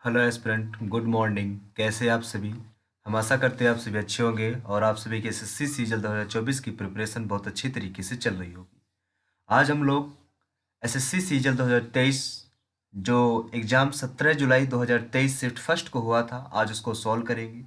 Hello aspirant, good morning. कैसे हैं आप सभी? हम आशा करते हैं आप सभी अच्छे होंगे और आप सभी की एसएससी सीजल 2024 की प्रिपरेशन बहुत अच्छी तरीके से चल रही होगी। आज हम लोग एसएससी सीजल 2023 जो एग्ज़ाम 17 जुलाई 2023 शिफ्ट फर्स्ट को हुआ था, आज उसको सॉल्व करेंगे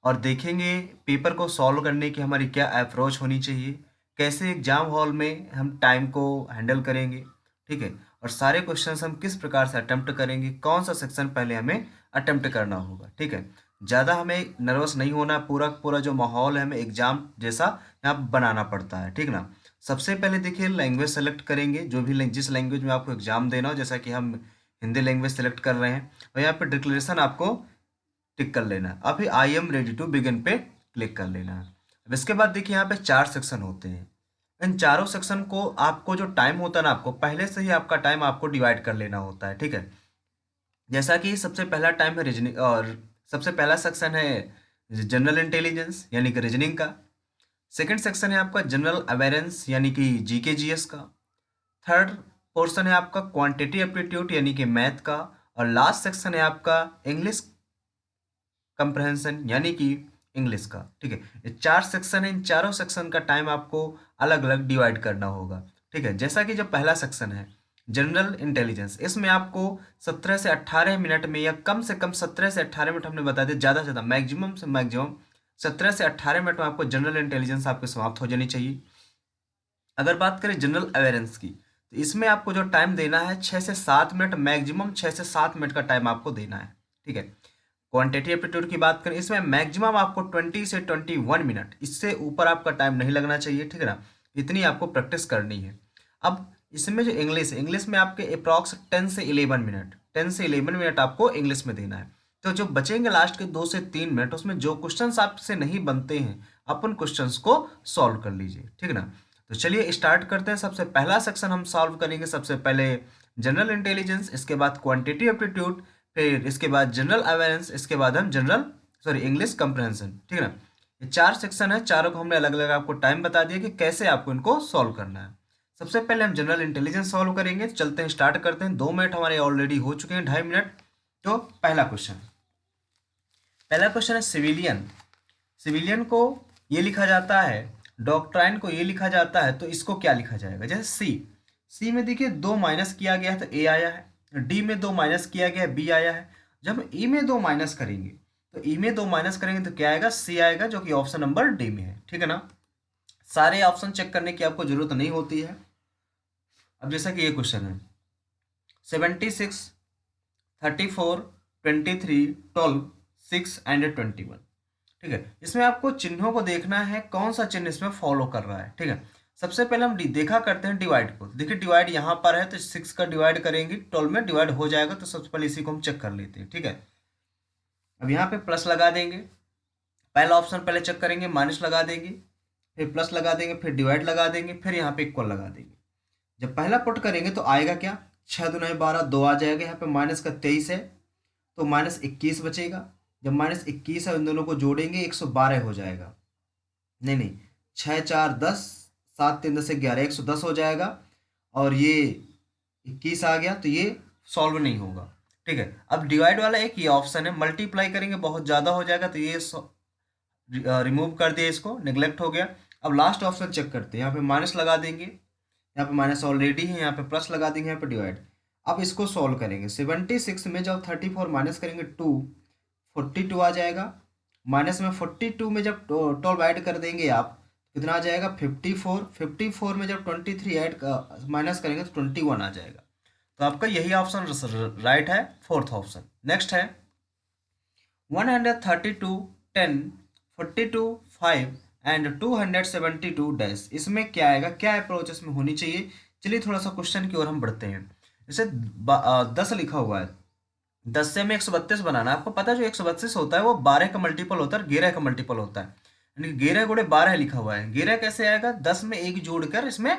और देखेंगे पेपर को सॉल्व करने की हमारी क्या अप्रोच होनी चाहिए, कैसे एग्जाम हॉल में हम टाइम को हैंडल करेंगे। ठीक है। और सारे क्वेश्चंस हम किस प्रकार से अटेम्प्ट करेंगे, कौन सा सेक्शन पहले हमें अटेम्प्ट करना होगा। ठीक है। ज़्यादा हमें नर्वस नहीं होना, पूरा पूरा जो माहौल है हमें एग्जाम जैसा यहाँ बनाना पड़ता है। ठीक ना। सबसे पहले देखिए लैंग्वेज सेलेक्ट करेंगे, जो भी जिस लैंग्वेज में आपको एग्जाम देना हो, जैसा कि हम हिंदी लैंग्वेज सेलेक्ट कर रहे हैं और यहाँ पे डिक्लेरेशन आपको टिक कर लेना है। अभी I am ready to begin पे क्लिक कर लेना है। अब इसके बाद देखिए यहाँ पे 4 सेक्शन होते हैं। इन चारों सेक्शन को आपको जो टाइम होता है ना, आपको पहले से ही आपका टाइम आपको डिवाइड कर लेना होता है। ठीक है। जैसा कि सबसे पहला टाइम है रीजनिंग, और सबसे पहला सेक्शन है जनरल इंटेलिजेंस यानी कि रीजनिंग का। सेकंड सेक्शन है आपका जनरल अवेयरेंस यानी कि जीके जीएस का। थर्ड पोर्शन है आपका क्वांटिटी एप्टीट्यूड यानी कि मैथ का। और लास्ट सेक्शन है आपका इंग्लिश कंप्रहेंशन यानी कि इंग्लिश का। ठीक है। ये 4 सेक्शन है, इन चारों सेक्शन का टाइम आपको अलग अलग डिवाइड करना होगा। ठीक है। जैसा कि जो पहला सेक्शन है जनरल इंटेलिजेंस, इसमें आपको 17 से 18 मिनट में, या कम से कम 17 से 18 मिनट हमने बता दिया, ज़्यादा से ज़्यादा मैक्सिमम से मैक्सिमम 17 से 18 मिनट में आपको जनरल इंटेलिजेंस आपको समाप्त हो जानी चाहिए। अगर बात करें जनरल अवेयरेंस की, तो इसमें आपको जो टाइम देना है 6 से 7 मिनट, मैक्सिमम 6 से 7 मिनट का टाइम आपको देना है। ठीक है। क्वांटिटी एप्टीट्यूड की बात करें, इसमें मैक्सिमम आपको 20 से 21 मिनट, इससे ऊपर आपका टाइम नहीं लगना चाहिए। ठीक है ना। इतनी आपको प्रैक्टिस करनी है। अब इसमें जो इंग्लिश है, इंग्लिश में आपके अप्रॉक्स 10 से 11 मिनट, 10 से 11 मिनट आपको इंग्लिश में देना है। तो जो बचेंगे लास्ट के 2 से 3 मिनट, उसमें जो क्वेश्चंस आपसे नहीं बनते हैं, अपन क्वेश्चंस को सॉल्व कर लीजिए। ठीक है ना। तो चलिए स्टार्ट करते हैं। सबसे पहला सेक्शन हम सॉल्व करेंगे, सबसे पहले जनरल इंटेलिजेंस, इसके बाद क्वांटिटी एप्टीट्यूड, फिर इसके बाद जनरल अवेयरेंस, इसके बाद हम इंग्लिश कंप्रहेंशन। ठीक है ना। ये 4 सेक्शन है, चारों को हमने अलग अलग आपको टाइम बता दिया कि कैसे आपको इनको सॉल्व करना है। सबसे पहले हम जनरल इंटेलिजेंस सॉल्व करेंगे। चलते हैं, स्टार्ट करते हैं। 2 मिनट हमारे ऑलरेडी हो चुके हैं, 2.5 मिनट। तो पहला क्वेश्चन है सिविलियन। सिविलियन को ये लिखा जाता है, डॉक्ट्राइन को ये लिखा जाता है, तो इसको क्या लिखा जाएगा? जैसे सी, सी में देखिए 2 माइनस किया गया है तो ए आया है, डी में 2 माइनस किया गया है बी आया है। जब हम ई में 2 माइनस करेंगे, तो ई में 2 माइनस करेंगे तो क्या आएगा? सी आएगा, जो कि ऑप्शन नंबर डी में है। ठीक है ना। सारे ऑप्शन चेक करने की आपको जरूरत नहीं होती है। अब जैसा कि ये क्वेश्चन है 76, 34, 23, 12, 6 एंड 21। ठीक है। इसमें आपको चिन्हों को देखना है, कौन सा चिन्ह इसमें फॉलो कर रहा है। ठीक है। सबसे पहले हम देखा करते हैं डिवाइड को। देखिए डिवाइड यहाँ पर है, तो 6 का डिवाइड करेंगे 12 में डिवाइड हो जाएगा, तो सबसे पहले इसी को हम चेक कर लेते हैं। ठीक है। अब यहाँ पे प्लस लगा देंगे, पहला ऑप्शन पहले चेक करेंगे, माइनस लगा देंगे, फिर प्लस लगा देंगे, फिर डिवाइड लगा देंगे, फिर यहाँ पे इक्वल लगा देंगे। जब पहला पुट करेंगे तो आएगा क्या? 6 दूना 12, 2 आ जाएगा। यहाँ पे माइनस का 23 है, तो -21 बचेगा। जब -21 है, इन दोनों को जोड़ेंगे 112 हो जाएगा। नहीं नहीं, 6 4 10, 7 3 10 11, 110 हो जाएगा। और ये 21 आ गया, तो ये सॉल्व नहीं होगा। ठीक है। अब डिवाइड वाला एक ये ऑप्शन है, मल्टीप्लाई करेंगे बहुत ज़्यादा हो जाएगा, तो ये रिमूव कर दिया, इसको नेग्लेक्ट हो गया। अब लास्ट ऑप्शन चेक करते हैं, यहाँ पे माइनस लगा देंगे, यहाँ पे माइनस ऑलरेडी है, यहाँ पे प्लस लगा देंगे, यहाँ पे डिवाइड। अब इसको सॉल्व करेंगे। 76 में जब 34 माइनस करेंगे 2, 42 आ जाएगा। माइनस में 42 में जब 12 ऐड कर देंगे आप, कितना आ जाएगा? 54। 54 में जब 23 ऐड माइनस करेंगे तो 21 आ जाएगा। तो आपका यही ऑप्शन राइट है, फोर्थ ऑप्शन। नेक्स्ट है 132, 10, 42, 5 एंड 272 डैश। इसमें क्या आएगा, क्या अप्रोच इसमें होनी चाहिए? चलिए थोड़ा सा क्वेश्चन की ओर हम बढ़ते हैं। जैसे 10 लिखा हुआ है, 10 से हमें 132 बनाना है। आपको पता है जो 132 होता है वो 12 का मल्टीपल होता है और 11 का मल्टीपल होता है। यानी 11 × 12 लिखा हुआ है। 11 कैसे आएगा? 10 में एक जोड़कर इसमें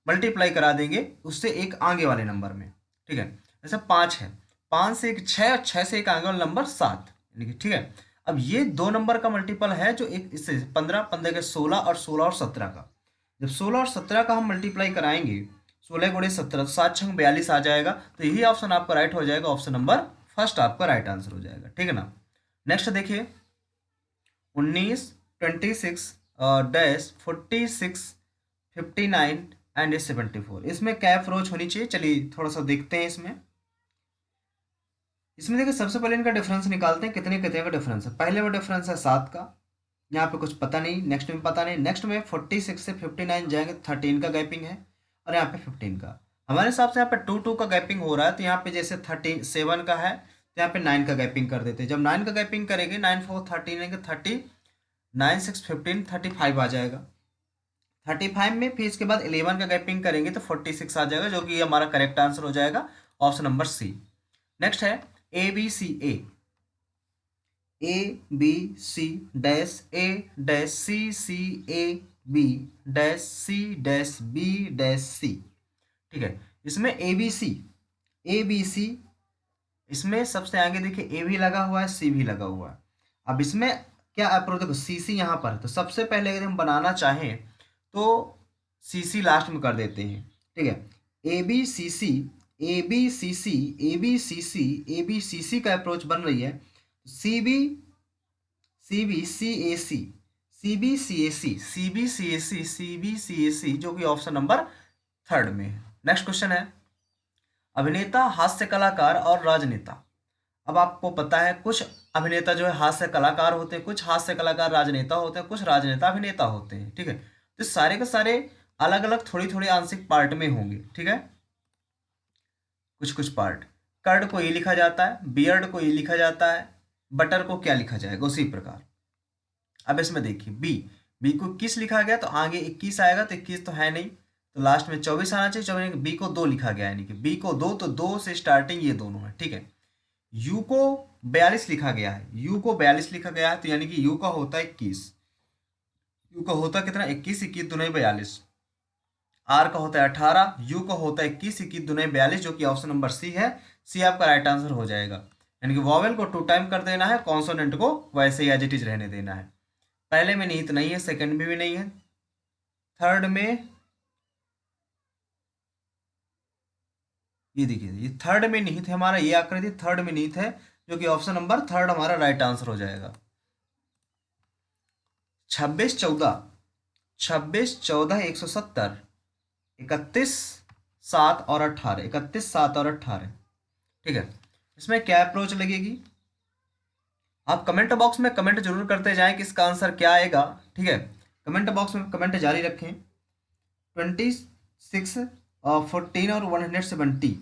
मल्टीप्लाई करा देंगे, उससे एक आगे वाले नंबर में। ठीक है। जैसे 5 है, 5 से एक 6 और 6 से एक आगे वाला नंबर 7। यानी कि ठीक है। अब ये दो नंबर का मल्टीपल है, जो एक इससे 15, 15 के 16 और 16 और 17 का। जब 16 और 17 का हम मल्टीप्लाई कराएंगे, 16 × 17, तो 7 6 42 आ जाएगा। तो यही ऑप्शन आपका राइट हो जाएगा, ऑप्शन नंबर फर्स्ट आपका राइट आंसर हो जाएगा, ठीक है ना। नेक्स्ट देखिए 19, 26 डैश 46, 59 एंड 74, इसमें क्या अप्रोच होनी चाहिए, चलिए थोड़ा सा देखते हैं इसमें। इसमें देखिए सबसे पहले इनका डिफरेंस निकालते हैं, कितने कितने का डिफरेंस है। पहले वो डिफरेंस है 7 का, यहाँ पे कुछ पता नहीं, नेक्स्ट में पता नहीं, नेक्स्ट में 46 से 59 जाएंगे 13 का गैपिंग है, और यहाँ पे 15 का। हमारे हिसाब से यहाँ पे 2 का गैपिंग हो रहा है, तो यहाँ पे जैसे 37 का है तो यहाँ पे 9 का गैपिंग कर देते हैं। जब 9 का गैपिंग करेंगे 9 4 13 रहेंगे 30, 9 6 15 35 आ जाएगा। 35 में फिर इसके बाद 11 का गैपिंग करेंगे तो 46 आ जाएगा, जो कि हमारा करेक्ट आंसर हो जाएगा, ऑप्शन नंबर सी। नेक्स्ट है A B C, A B C dash A dash C A B dash C dash B dash C, ठीक है। इसमें ए बी सी, इसमें सबसे आगे देखिए ए भी लगा हुआ है, सी भी लगा हुआ है। अब इसमें क्या अप्रोच, देखो सी सी यहाँ पर है, तो सबसे पहले अगर हम बनाना चाहें तो सी सी लास्ट में कर देते हैं, ठीक है। A B C C, A B C C, A B C C, A B C C का अप्रोच बन रही है C B C B C A C, C B C A C, C B C A C, C B C A C, जो कि option number third में है। Next question है अभिनेता, हास्य कलाकार और राजनेता। अब आपको पता है कुछ अभिनेता जो है हास्य कलाकार होते हैं, कुछ हास्य कलाकार राजनेता होते हैं, कुछ राजनेता अभिनेता होते हैं, ठीक है। तो सारे के सारे अलग अलग थोड़ी थोड़ी आंशिक पार्ट में होंगे, ठीक है। कुछ कुछ पार्ट, कर्ड को ये लिखा जाता है, बियर्ड को ये लिखा जाता है, बटर को क्या लिखा जाएगा उसी प्रकार। अब इसमें देखिए बी को 21 लिखा गया तो आगे 21 आएगा, तो 21 तो है नहीं, तो लास्ट में 24 आना चाहिए। 24 बी को 2 लिखा गया, यानी कि बी को 2, तो 2 से स्टार्टिंग ये दोनों है, ठीक है। यू को 42 लिखा गया है, यू को 42 लिखा गया है, तो यानी कि यू का होता है 21, यू का होता है कितना 21, 21 दूनी 42। आर का होता है 18, यू का होता है 21, 21 दूनी 42, जो कि ऑप्शन नंबर सी है। सी आपका राइट आंसर हो जाएगा, यानी कि वॉवेल को 2 टाइम कर देना है, कॉन्सोनेंट को वैसे ही एज इट इज रहने देना है। पहले में निहित नहीं है, सेकंड में भी नहीं है, थर्ड में ये देखिए ये थर्ड में निहित है हमारा, ये आकृति थर्ड में निहित है, जो कि ऑप्शन नंबर थर्ड हमारा राइट आंसर हो जाएगा। 26 14, 26 14 170, 31 7 और 18, 31 7 और 18, ठीक है। इसमें क्या अप्रोच लगेगी, आप कमेंट बॉक्स में कमेंट जरूर करते जाएं कि इसका आंसर क्या आएगा, ठीक है। कमेंट बॉक्स में कमेंट जारी रखें। 26 और 14 और 170,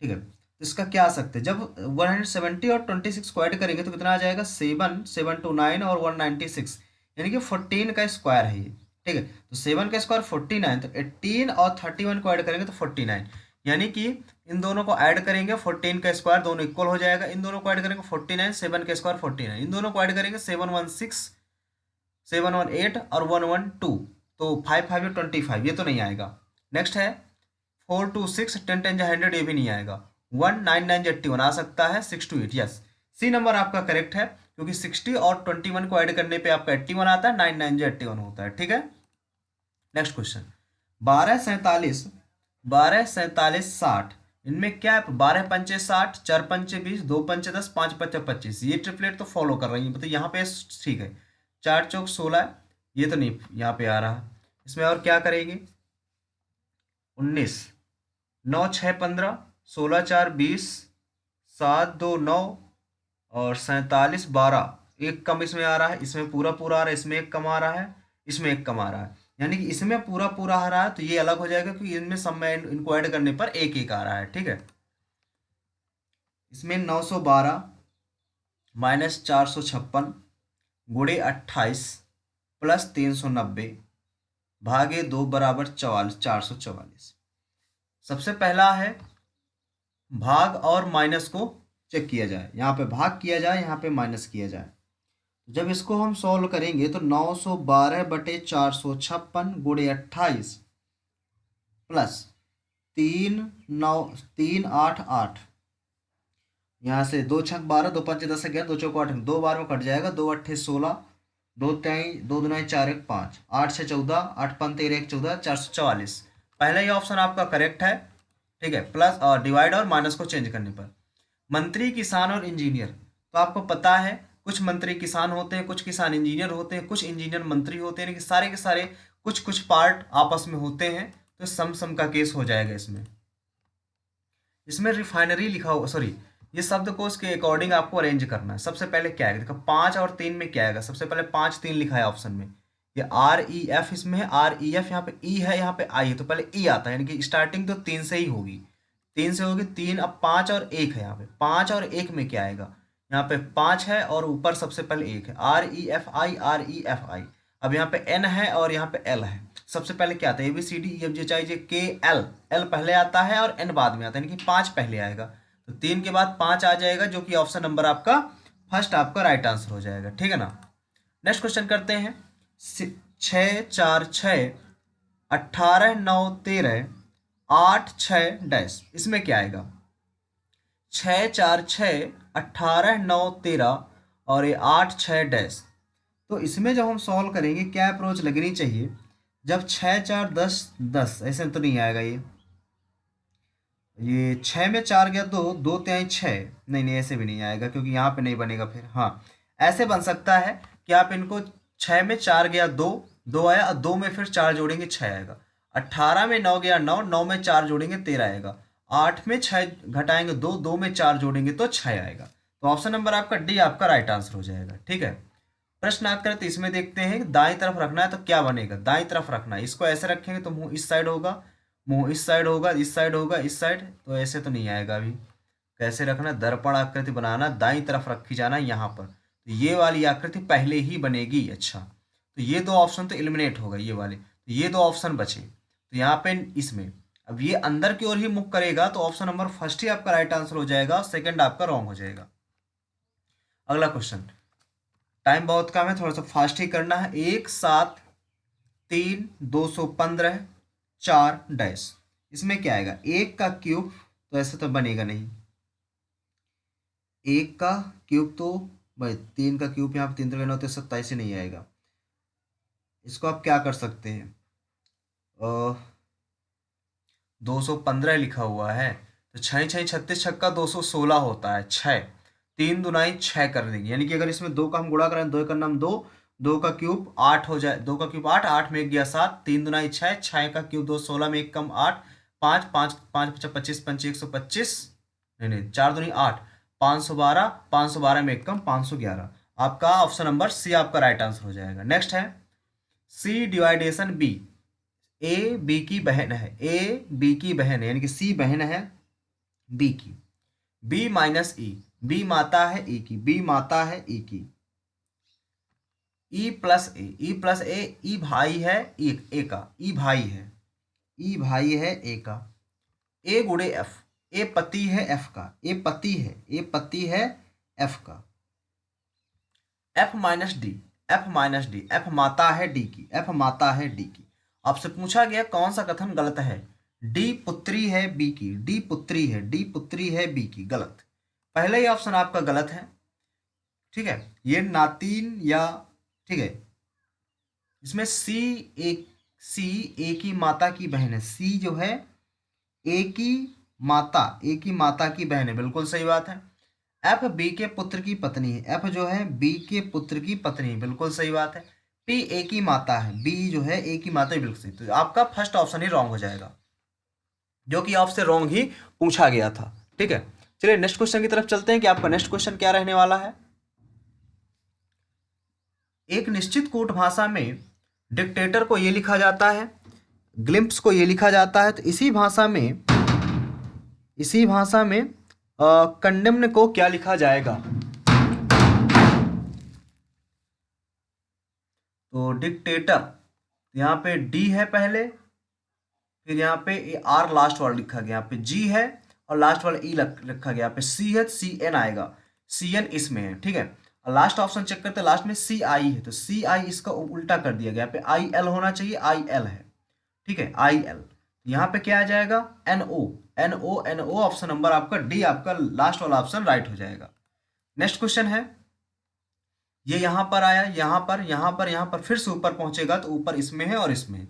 ठीक है। तो इसका क्या आ सकते हैं, जब 170 और 26 को ऐड करेंगे तो कितना आ जाएगा 7 729 और 196, यानी कि 14 का स्क्वायर है ये, ठीक है। तो 7 का स्क्वायर 49, तो 18 और 31 को ऐड करेंगे तो 49, यानी कि इन दोनों को ऐड करेंगे 14 का स्क्वायर दोनों इक्वल हो जाएगा, इन दोनों को ऐड करेंगे 49, 7 का स्क्वायर 49, इन दोनों को ऐड करेंगे 716, 718 और 112, तो 5 5 25, ये तो नहीं आएगा। नेक्स्ट है 4 2 6 10 10 100, ये भी नहीं आएगा। 1 9 9 81 आ सकता है, 6 2 8, यस सी नंबर आपका करेक्ट है, क्योंकि 60 और 21 को ऐड करने पे आपका 81 आता है, 9 9 81 होता है, ठीक है। नेक्स्ट क्वेश्चन 12 47, 12 47 60, इनमें क्या है, 12 पंचे 60, 4 पंचे 20, 2 पंचे 10, 5 पत्ते 25, ये ट्रिपलेट तो फॉलो कर रही है, मतलब यहाँ पे ठीक है। 4 चौक 16, ये तो नहीं यहाँ पे आ रहा, इसमें और क्या करेंगे 19, 9 6 15, 16 4 20, 7 2 9 और 47 12, एक कम इसमें आ रहा है, इसमें पूरा पूरा आ रहा है, इसमें एक कम आ रहा है, इसमें एक कम आ रहा है, यानी कि इसमें पूरा पूरा आ रहा है, तो ये अलग हो जाएगा क्योंकि इनमें सब में इनको ऐड करने पर एक एक आ रहा है, ठीक है। इसमें 912 माइनस 456 गुणे 28 प्लस 390 भागे 2 बराबर 44, 444। सबसे पहला है भाग और माइनस को चेक किया जाए, यहाँ पे भाग किया जाए, यहाँ पे माइनस किया जाए। जब इसको हम सॉल्व करेंगे तो 912 बटे 456 गुणे 28 प्लस 3 9 3 8 8, यहाँ से 2 छक 12, 2 पंचे 10 11, 2 चौक 8, 2 बार में कट जाएगा, 2 अट्ठे 16, 2 ताई 2 दुनाई 4 1 5, 8 6 14, 8 5 13 1 14, 444। पहला ही ऑप्शन आपका करेक्ट है, ठीक है, प्लस और डिवाइड और माइनस को चेंज करने पर। मंत्री, किसान और इंजीनियर। तो आपको पता है कुछ मंत्री किसान होते हैं, कुछ किसान इंजीनियर होते हैं, कुछ इंजीनियर मंत्री होते हैं, यानी कि सारे के सारे कुछ कुछ पार्ट आपस में होते हैं। तो सम सम का केस हो जाएगा इसमें। इसमें रिफाइनरी लिखा हो, सॉरी, ये शब्दकोश के अकॉर्डिंग आपको अरेंज करना है। सबसे पहले क्या आएगा, देखो 5 और 3 में क्या आएगा, सबसे पहले 5 3 लिखा है ऑप्शन में। ये REF इसमें है, REF यहाँ पे E है, यहाँ पे I है, तो पहले E आता है, यानी कि स्टार्टिंग तो 3 से ही होगी। 3 से होगी, 3, अब 5 और 1 है, यहाँ पे 5 और 1 में क्या आएगा, यहाँ पे 5 है और ऊपर सबसे पहले 1 है, REFI। अब यहाँ पे N है और यहाँ पे L है। सबसे पहले क्या आता है, ABCDEFGHIJK L, L पहले आता है और N बाद में आता है, यानी कि 5 पहले आएगा। तो 3 के बाद 5 आ जाएगा, जो कि ऑप्शन नंबर आपका फर्स्ट आपका राइट आंसर हो जाएगा। ठीक है ना। नेक्स्ट क्वेश्चन करते हैं। 6 4 6 18 9 13 8 6 डैश, इसमें क्या आएगा, 6 4 6 18 9 13 और ये 8 6 डैश। तो इसमें जब हम सॉल्व करेंगे क्या अप्रोच लगनी चाहिए, जब 6 4 10 10 ऐसे तो नहीं आएगा ये 6 में 4 गया, 2 2 तिहाई 6, नहीं नहीं ऐसे भी नहीं आएगा, क्योंकि यहाँ पे नहीं बनेगा। फिर हाँ, ऐसे बन सकता है कि आप इनको 6 में 4 गया 2, 2 आया, और 2 में फिर 4 जोड़ेंगे 6 आएगा। 18 में 9 गया 9, 9 में 4 जोड़ेंगे 13 आएगा। 8 में 6 घटाएंगे 2, 2 में 4 जोड़ेंगे तो 6 आएगा। तो ऑप्शन नंबर आपका डी आपका राइट आंसर हो जाएगा। ठीक है। प्रश्न याद करें तो इसमें देखते हैं, दाएं तरफ रखना है तो क्या बनेगा, दाएं तरफ रखना है, इसको ऐसे रखेंगे तो मुंह इस साइड होगा, मुंह इस साइड होगा, इस साइड होगा, इस साइड, तो ऐसे तो नहीं आएगा। अभी कैसे रखना, दर्पण आकृति बनाना, दाईं तरफ रखी जाना यहाँ पर, तो ये वाली आकृति पहले ही बनेगी। अच्छा, तो ये दो ऑप्शन तो एलिमिनेट हो गए, ये वाले, तो ये दो ऑप्शन बचे। तो यहाँ पे इसमें अब ये अंदर की ओर ही मुख करेगा, तो ऑप्शन नंबर फर्स्ट ही आपका राइट आंसर हो जाएगा, सेकंड आपका रॉन्ग हो जाएगा। अगला क्वेश्चन, टाइम बहुत कम है, थोड़ा सा फास्ट ही करना है। 1 7 3 215 4 डैश, इसमें क्या आएगा, 1 का क्यूब, तो ऐसे तो बनेगा नहीं। 1 का क्यूब तो भाई 3 का क्यूब, यहाँ पे 3 3 9 तो 27 ही नहीं आएगा। इसको आप क्या कर सकते हैं, 215 लिखा हुआ है, तो 6 6 36 छक्का 216 होता है। 6 3 दुनाई 6 कर देंगे, यानी कि अगर इसमें 2 का हम गुणा करें, 2 का नाम 2, 2 का क्यूब 8 हो जाए, 2 का क्यूब 8, 8 में 1 गया 7, 3 दुनाई 6, 6 का क्यूब 2 16 में 1 कम 8, 5 5 5 25 25 125, नहीं नहीं 4 दुनी 8, 512, 512 में 1 कम 511। आपका ऑप्शन नंबर सी आपका राइट आंसर हो जाएगा। नेक्स्ट है सी डिवाइडेशन बी, ए बी की बहन है, ए बी की बहन है, यानी कि सी बहन है बी की, बी माइनस ई, बी माता है ई की, बी माता है ई की, ई प्लस ए, ई प्लस ए, ई भाई है ए का, ई भाई है, ई भाई है ए का, ए गुड़े एफ, ए पति है एफ का, ए पति है, ए पति है एफ का, F minus D, F minus D, F माता है डी की, एफ माता है डी की। आपसे पूछा गया कौन सा कथन गलत है, डी पुत्री है बी की, डी पुत्री है, डी पुत्री है बी की, गलत। पहला ही ऑप्शन आपका गलत है। ठीक है, ये नातीन या, ठीक है, इसमें सी ए की माता की बहन है, सी जो है ए की माता, ए की माता की बहन है, बिल्कुल सही बात है। एफ बी के पुत्र की पत्नी है, एफ जो है बी के पुत्र की पत्नी है, बिल्कुल सही बात है। पी ए की माता है, बी जो है ए की माता है, बिल्कुल सही। तो आपका फर्स्ट ऑप्शन ही रॉन्ग हो जाएगा, जो कि आपसे रॉन्ग ही पूछा गया था। ठीक है, चलिए नेक्स्ट क्वेश्चन की तरफ चलते हैं कि आपका नेक्स्ट क्वेश्चन क्या रहने वाला है। एक निश्चित कूट भाषा में डिक्टेटर को ये लिखा जाता है, ग्लिम्प्स को ये लिखा जाता है, तो इसी भाषा में कंडेम्न को क्या लिखा जाएगा, तो डिक्टेटर, यहाँ पे डी है पहले, फिर यहाँ पे आर लास्ट वाला लिखा गया, यहाँ पे जी है और लास्ट वाला ई लिखा गया, यहाँ पे सी है, सी एन आएगा, सी एन इसमें है। ठीक है, और लास्ट ऑप्शन चेक करते हैं, लास्ट में सी आई है, तो सी आई इसका उल्टा कर दिया गया, यहाँ पे आई एल होना चाहिए, आई एल है। ठीक है, आई एल, यहाँ पे क्या आ जाएगा, N O, N O, N O, option number आपका डी आपका लास्ट वाला ऑप्शन राइट हो जाएगा। नेक्स्ट क्वेश्चन है, ये यहाँ पर आया, यहाँ पर, यहाँ पर, यहाँ पर, फिर से ऊपर पहुंचेगा, तो ऊपर इसमें है और इसमें है।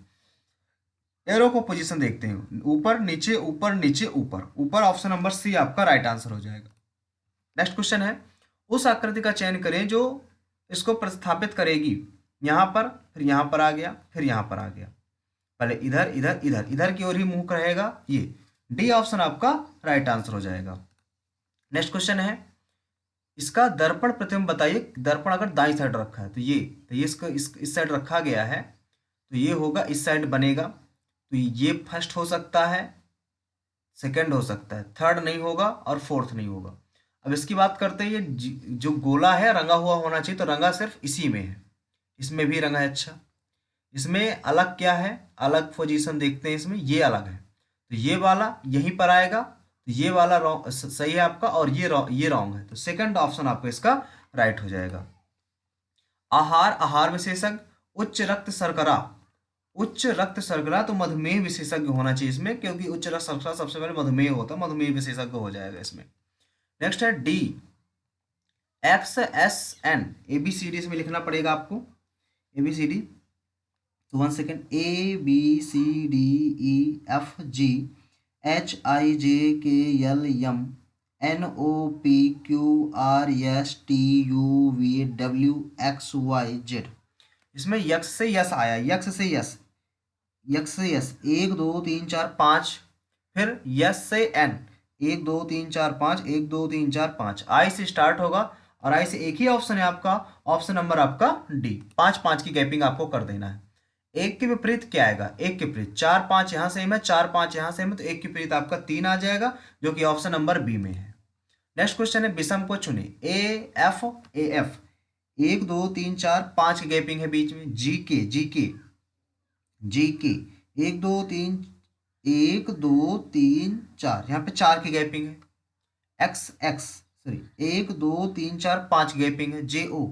एरो को पोजीशन देखते हैं, ऊपर नीचे ऊपर नीचे ऊपर, ऊपर ऑप्शन नंबर सी आपका राइट आंसर हो जाएगा। नेक्स्ट क्वेश्चन है, उस आकृति का चयन करें जो इसको प्रतिस्थापित करेगी। यहाँ पर, फिर यहाँ पर आ गया, फिर यहाँ पर आ गया, पहले इधर इधर इधर, इधर की ओर ही मुंह रहेगा। ये डी ऑप्शन आपका राइट आंसर हो जाएगा। नेक्स्ट क्वेश्चन है, इसका दर्पण प्रतिबिंब बताइए। दर्पण अगर दाईं साइड रखा है तो ये इसको इस साइड रखा गया है तो ये होगा, इस साइड बनेगा। तो ये फर्स्ट हो सकता है, सेकंड हो सकता है, थर्ड नहीं होगा और फोर्थ नहीं होगा। अब इसकी बात करते हैं, ये जो गोला है रंगा हुआ होना चाहिए, तो रंगा सिर्फ इसी में है, इसमें भी रंगा है। अच्छा, इसमें अलग क्या है, अलग पोजीशन देखते हैं, इसमें ये अलग है, तो ये वाला यहीं पर आएगा, तो ये वाला रॉन्ग सही है आपका, और ये रॉन्ग है, तो सेकंड ऑप्शन आपका इसका राइट हो जाएगा। आहार, आहार विशेषज्ञ, उच्च रक्त शर्करा, उच्च रक्त शर्करा, तो मधुमेह विशेषज्ञ होना चाहिए इसमें, क्योंकि उच्च रक्त शर्करा सबसे पहले मधुमेह होता है, मधुमेह विशेषज्ञ हो जाएगा इसमें। नेक्स्ट है D, X S N, A B C D इसमें लिखना पड़ेगा आपको, ए बी सी डी। तो 1 second, A B C D E F G H I J K L M N O P Q R S T U V W X Y Z. इसमें यक्स से यस आया, यक्स से यस, यक्स से यस, 1 2 3 4 5, फिर यस से एन, 1 2 3 4 5, 1 2 3 4 5, आई से स्टार्ट होगा, और आई से एक ही ऑप्शन है आपका, ऑप्शन नंबर आपका डी। 5 5 की गैपिंग आपको कर देना है। एक के विपरीत क्या आएगा, एक के विपरीत 4 5 यहाँ सेम है, 4 5 यहाँ सेम है, तो एक के विपरीत आपका 3 आ जाएगा, जो कि ऑप्शन नंबर बी में है। नेक्स्ट क्वेश्चन है, विषम को चुने, ए एफ, 1 2 3 4 5 की गैपिंग है बीच में, जी के 1 2 3 1 2 3 4, यहाँ पे 4 की गैपिंग है। एक्स सॉरी, 1 2 3 4 5 की गैपिंग है। जे ओ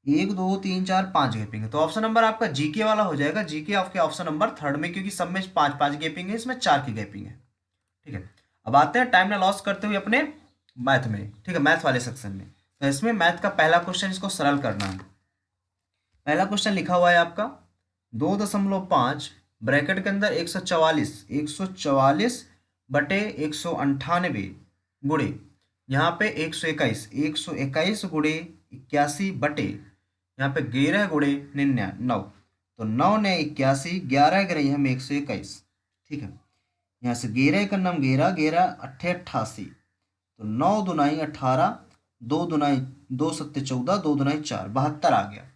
1 2 3 4 5 गैपिंग है, तो ऑप्शन नंबर आपका जीके वाला हो जाएगा, जीके आपके ऑप्शन नंबर थर्ड में, क्योंकि सब में 5 5 गैपिंग है, इसमें 4 की गैपिंग है। ठीक है, अब आते हैं टाइम ना लॉस करते हुए अपने मैथ में। ठीक है, मैथ वाले सेक्शन में, तो इसमें मैथ का पहला क्वेश्चन, इसको सरल करना है। पहला क्वेश्चन लिखा हुआ है आपका 2.5 ब्रैकेट के अंदर 144 बटे 198 गुणे, यहाँ पे 121 गुणे 81 बटे, यहाँ पे 11 गुणे 99, तो 9 ने 81, 11 गिरे हम 121। ठीक है, यहाँ से 11 का नाम 11 11 88, तो 9 दुनाई 18, 2 दुनाई 2 सत्ते 14, 2 दुनाई 4, 72 आ गया।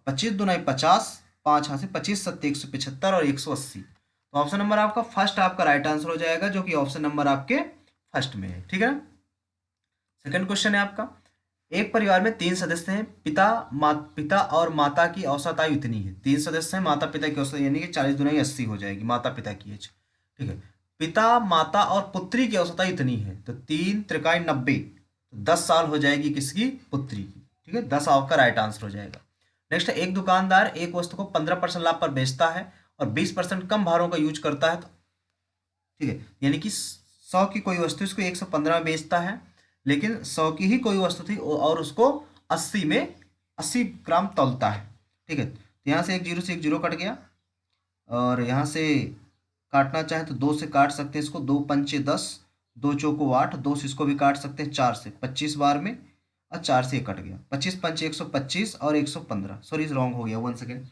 25 दुनाई 50, 5 यहाँ से 25 सत्ते 175 और 180, तो ऑप्शन नंबर आपका फर्स्ट आपका राइट आंसर हो जाएगा, जो कि ऑप्शन नंबर आपके फर्स्ट में है। ठीक है, सेकंड क्वेश्चन है आपका, एक परिवार में 3 सदस्य हैं, पिता और माता की औसत आयु इतनी है। 3 सदस्य हैं, माता पिता की औसत यानी कि 40 दुनाई 80 हो जाएगी माता पिता की एज। ठीक है, पिता माता और पुत्री की औसत आयु इतनी है, तो 3 त्रिकाई 90, तो 10 साल हो जाएगी किसकी, पुत्री की। ठीक है, 10 आपका राइट आंसर हो जाएगा। नेक्स्ट है, एक दुकानदार एक वस्तु को 15% लाभ पर बेचता है और 20% कम भारों का यूज करता है, तो ठीक है, यानी कि 100 की कोई वस्तु इसको 115 में बेचता है, लेकिन 100 की ही कोई वस्तु थी और उसको 80 ग्राम तौलता है। ठीक है, तो यहाँ से 1 0 से 1 0 कट गया, और यहाँ से काटना चाहे तो 2 से काट सकते हैं इसको, 2 पंचे 10, 2 चौको 8, 2 से इसको भी काट सकते हैं 4 से, 25 बार में, और 4 से कट गया, 25 पंचे 125 और 115, सॉरी रॉन्ग हो गया 1 सेकेंड।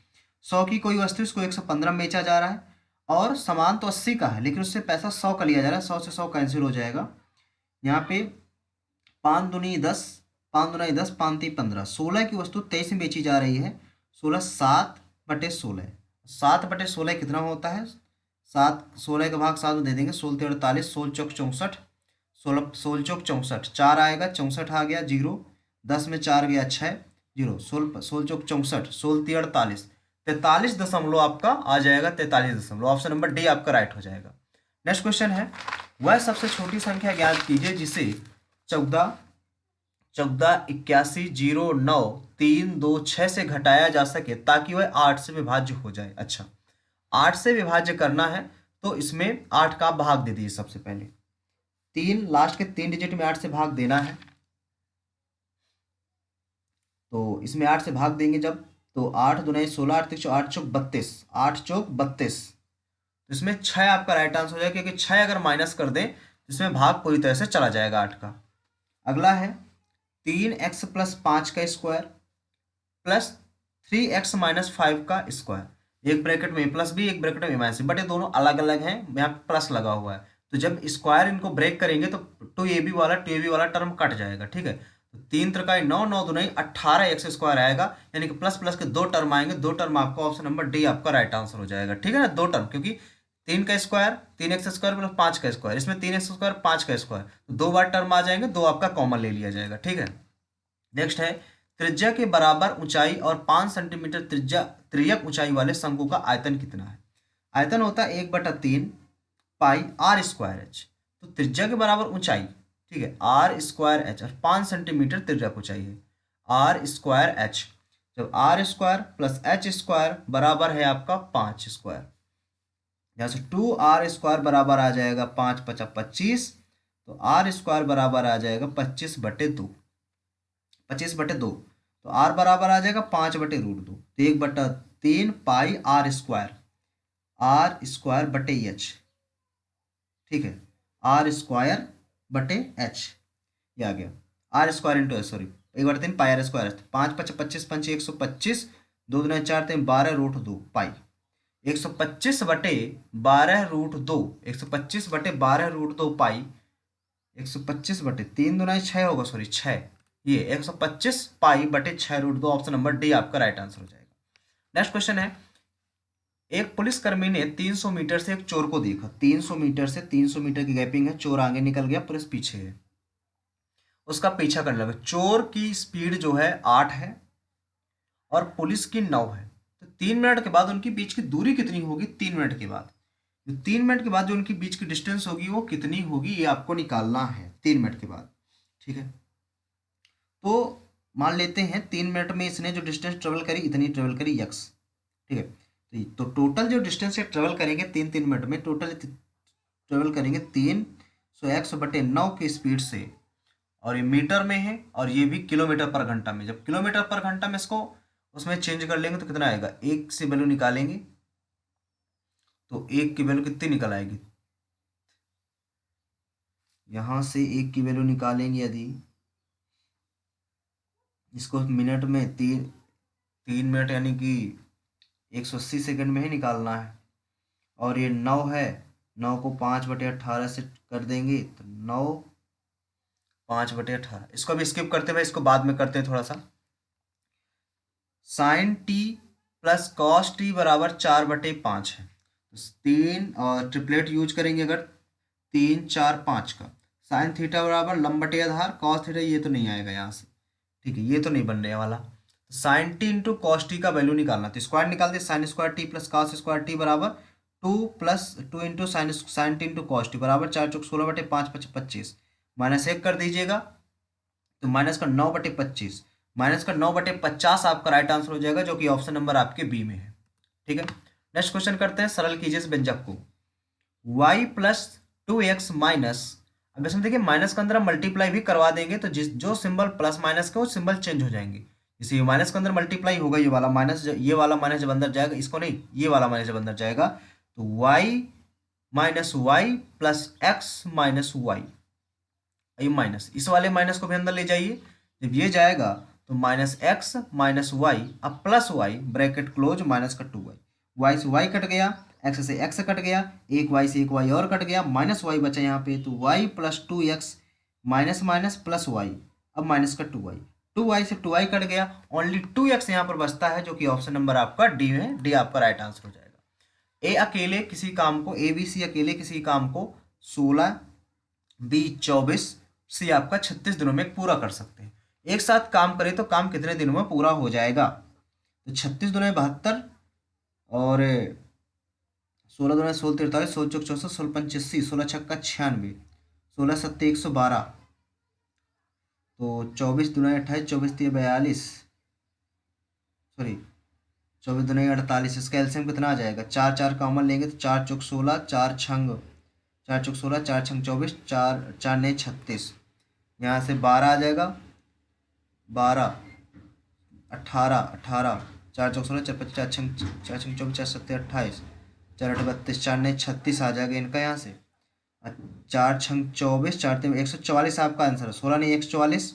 100 की कोई वस्तु इसको 115 में बेचा जा रहा है, और सामान तो 80 का है, लेकिन उससे पैसा 100 का लिया जा रहा है, 100 से 100 कैंसिल हो जाएगा। यहाँ पे 5 दूनी 10, 5 दूनी 10, 5 3 15, 16 की वस्तु 23 में बेची जा रही है, 16 7 बटे 16, 7 बटे 16 कितना होता है, 7 16 का भाग 7 में दे देंगे, 16 48, 16 चौक 64, 16 चौक 64, 4 आएगा, 64 आ गया 0, 10 में 4 गया 6 0, 16 चौक 64, 16 48, 43 दशमलव आपका आ जाएगा, 43 दशमलव, ऑप्शन नंबर डी आपका राइट हो जाएगा। नेक्स्ट क्वेश्चन है, वह सबसे छोटी संख्या ज्ञात कीजिए जिसे 14 81 0 9 3 2 6 से घटाया जा सके ताकि वह 8 से विभाज्य हो जाए। अच्छा, 8 से विभाज्य करना है तो इसमें 8 का भाग दे दीजिए। सबसे पहले 3 लास्ट के 3 डिजिट में 8 से भाग देना है, तो इसमें 8 से भाग देंगे जब, तो 8 दुनाई 16, 8 3 8 चौक 32, 8 चौक 32, तो इसमें 6 आपका राइट आंसर हो जाएगा, क्योंकि 6 अगर माइनस कर दें तो इसमें भाग पूरी तरह से चला जाएगा 8 का। अगला है 3x+5 का स्क्वायर प्लस 3x-5 का स्क्वायर। एक ब्रैकेट में प्लस बी, एक ब्रैकेट में माइनस बी, बट ये दोनों अलग अलग हैं, यहाँ प्लस लगा हुआ है। तो जब स्क्वायर इनको ब्रेक करेंगे तो 2ab वाला टर्म कट जाएगा। ठीक है, तो 3 त्रिकाई 9, 9 दूनी 18x² आएगा, यानी कि प्लस प्लस के दो टर्म आएंगे। दो टर्म आपका ऑप्शन नंबर डी आपका राइट आंसर हो जाएगा। ठीक है ना, दो टर्म, क्योंकि 3 का स्क्वायर 3x² प्लस 5 का स्क्वायर, इसमें 3x² 5 का स्क्वायर, तो दो बार टर्म आ जाएंगे, दो आपका कॉमन ले लिया जाएगा। ठीक है, नेक्स्ट है त्रिज्या के बराबर ऊंचाई और 5 सेंटीमीटर त्रिज्यक ऊंचाई वाले शंकु का आयतन कितना है। आयतन होता है 1/3 पाई r²h। तो त्रिज्या के बराबर ऊंचाई, ठीक है, r²h और 5 सेंटीमीटर त्रिज्यक ऊंचाई है r²h। जब r² प्लस h² बराबर है आपका 5², यहाँ से 2r² बराबर आ जाएगा 5×5 = 25, तो r² बराबर आ जाएगा 25/2, 25/2। तो r बराबर आ जाएगा 5/√2, तो 1/3 पाई r², r²/h। ठीक है, r²/h ये आ गया, r² इंटू एच, सॉरी 1/3 पाई r²। 5×5 = 25, 125, 2 दूनी 4, 3 12√2 पाई 125/12√2, 125/12√2 पाई 125/3 दूनी 6 होगा, सॉरी 6, ये 125 पाई/6√2, ऑप्शन नंबर डी आपका राइट आंसर हो जाएगा। नेक्स्ट क्वेश्चन है, एक पुलिसकर्मी ने 300 मीटर से एक चोर को देखा। 300 मीटर से 300 मीटर की गैपिंग है, चोर आगे निकल गया, पुलिस पीछे है, उसका पीछा करने लगा। चोर की स्पीड जो है 8 है और पुलिस की 9 है, तो 3 मिनट के बाद उनकी बीच की दूरी कितनी होगी। 3 मिनट के बाद, 3 मिनट के बाद जो उनकी बीच की डिस्टेंस होगी वो कितनी होगी, ये आपको निकालना है 3 मिनट के बाद। ठीक है, तो मान लेते हैं 3 मिनट में इसने जो डिस्टेंस ट्रेवल करी इतनी ट्रेवल करी x। ठीक है, तो टोटल जो डिस्टेंस ये ट्रेवल करेंगे 3 मिनट में, टोटल ट्रेवल करेंगे 300x/9 की स्पीड से, और ये मीटर में है और ये भी किलोमीटर पर घंटा में। जब किलोमीटर पर घंटा में इसको उसमें चेंज कर लेंगे तो कितना आएगा, एक से वैल्यू निकालेंगे तो एक की वैल्यू कितनी निकल आएगी, यहाँ से एक की वैल्यू निकालेंगे यदि इसको मिनट में 3 मिनट यानी कि 180 सेकंड में ही निकालना है, और ये 9 है, 9 को 5/18 से कर देंगे तो 9 5/18। इसको भी स्किप करते हुए इसको बाद में करते हैं थोड़ा सा। sin t plus cos t बराबर 4/5 है, तो 3 और ट्रिपलेट यूज करेंगे अगर 3 4 5 का। साइन थीटा बराबर लंब/आधार cos थीटा, ये तो नहीं आएगा यहाँ से। ठीक है, ये तो नहीं बनने वाला। तो sine T into cos T का वैल्यू निकालना, तो स्क्वायर निकाल दे, sin² t plus cos² t बराबर 2 into sine T into cos T बराबर 4×16/5 = 25, -1 कर दीजिएगा तो माइनस का 9/25, माइनस का 9/50 आपका राइट आंसर हो जाएगा, जो कि ऑप्शन नंबर आपके बी में है। ठीक है, नेक्स्ट क्वेश्चन करते हैं, सरल कीजिए इस व्यंजक को y प्लस 2x माइनस। अब इसमें देखिए माइनस के अंदर हम मल्टीप्लाई भी करवा देंगे तो जो सिंबल प्लस माइनस का वो सिंबल चेंज हो जाएंगे। जैसे माइनस के अंदर मल्टीप्लाई होगा, ये वाला माइनस, ये वाला माइनस जब अंदर जाएगा, इसको नहीं, ये वाला माइनस जब अंदर जाएगा तो y minus Y plus X minus Y, ये माइनस, इस वाले माइनस को भी अंदर ले जाइए। जब ये जाएगा तो -x माइनस वाई अब plus Y bracket close minus का 2y, y से y कट गया, x से x कट गया, एक y से एक y और कट गया, माइनस वाई बचा यहाँ पे, तो y plus 2x minus minus plus Y, अब माइनस का 2y, 2y से 2y कट गया, ओनली 2x यहाँ पर बचता है, जो कि ऑप्शन नंबर आपका डी है, डी आपका राइट आंसर हो जाएगा। ए अकेले किसी काम को, ए बी सी अकेले किसी काम को 16 बी 24 सी आपका 36 दिनों में पूरा कर सकते हैं। एक साथ काम करें तो काम कितने दिनों में पूरा हो जाएगा, तो 36 दूनी 72 और 16 दूनी 16 43, 16 चौक 64, 16 85, 16 छक्का 96, 16 सत्ते 112, तो 24 दूनी 28, 24 3 42, सॉरी 24 दूनी 48, इसका एलसीएम कितना आ जाएगा, 4 4 कॉमन लेंगे तो 4 चौक 16, 4 छंग 4 चौक 16, 4 छंग 24, 4 4 ने 36, यहाँ से 12 आ जाएगा, 12 18 18, 4 चौक 16, 4 5 4 छंग 24, 4 सत्ते 28, 4 8 32, 4 ने 36 आ जाएगा इनका यहाँ से, 4 छंग 24, 4 3 144 आपका आंसर है, 16 ने 144,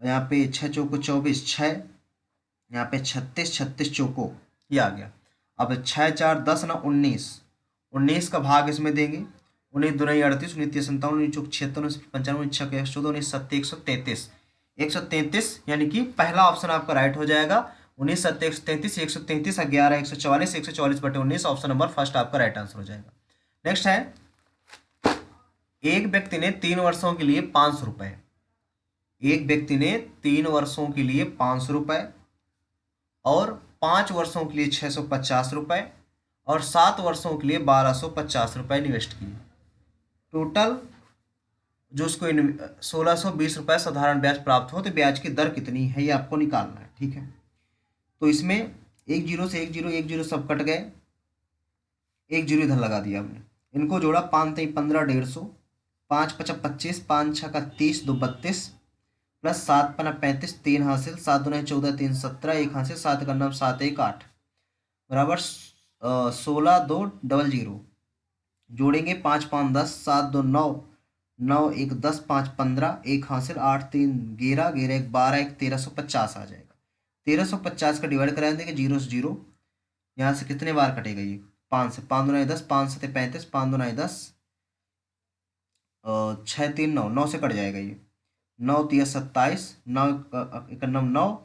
और यहाँ पे 6 चौको 24, 6, यहाँ पे 36, 36 चौको, ये आ गया। अब 6 4 10 ना 19, 19 का भाग इसमें देंगे। 19 दूनी 38, 19 तीस 57, 19 चौक 76, 19 95, 6 114, 19 सत्ते 133, 133 यानी कि पहला ऑप्शन आपका राइट हो जाएगा। 19 सत्ते 133, 133 11 144, 144/19 ऑप्शन नंबर फर्स्ट आपका राइट आंसर हो जाएगा। नेक्स्ट है, एक व्यक्ति ने 3 वर्षों के लिए 500 रुपए, एक व्यक्ति ने 3 वर्षों के लिए 500 रुपए और 5 वर्षों के लिए 650 रुपए और 7 वर्षों के लिए 1250 रुपए इन्वेस्ट किए। टोटल जो उसको 1620 रुपए साधारण ब्याज प्राप्त हो, तो ब्याज की दर कितनी है ये आपको निकालना है। ठीक है, तो इसमें एक जीरो से एक जीरो सब कट गए, एक जीरो इधर लगा दिया हमने, इनको जोड़ा, 5 3 15 150, 5 5 25, 5 6 का 30, 2 32 प्लस 7 5 35, 3 हासिल, 7 2 14, 3 17, 1 हासिल, 7 का 9 7 1 8 बराबर 16 2 00, जोड़ेंगे 5 5 10, 7 2 9, 9 1 10, 5 15, 1 हासिल, 8 3 11, 11 1 12, 1 1350 आ जाएगा। 1350 का डिवाइड करा देंगे, जीरो से जीरो, यहाँ से कितने बार कटेगा ये, 5 से, 5 2 10, 5 7 35, 5 2 10, 6 3 9, 9 से कट जाएगा ये, 9 3 27, 9 1 9 9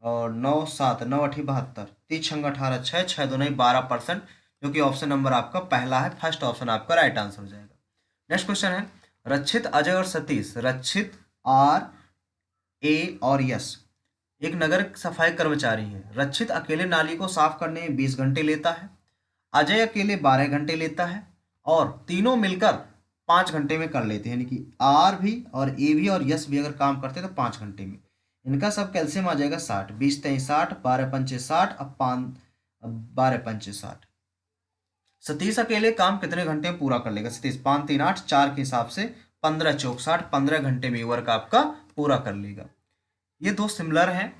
और 9 7 9 8 72, 3 6 18, 6 6 2 12%, जो कि ऑप्शन नंबर आपका पहला है, फर्स्ट ऑप्शन आपका राइट आंसर हो जाएगा। नेक्स्ट क्वेश्चन है, रक्षित अजय और सतीश, रक्षित RA और यश एक नगर सफाई कर्मचारी है। रक्षित अकेले नाली को साफ करने में 20 घंटे लेता है, अजय अकेले 12 घंटे लेता है और तीनों मिलकर 5 घंटे में कर लेते हैं, यानी कि आर भी और ए भी और यस भी अगर काम करते हैं तो 5 घंटे में। इनका सब कैल्शियम आ जाएगा 60, 20 3 60, 12 पंचे 60, अब 5 12 पंचे 60। सतीश अकेले काम कितने घंटे में पूरा कर लेगा? सतीश 5 3 8, 4 के हिसाब से 15 चौक 60, 15 घंटे में वर्क आपका पूरा कर लेगा। ये दो सिमिलर हैं,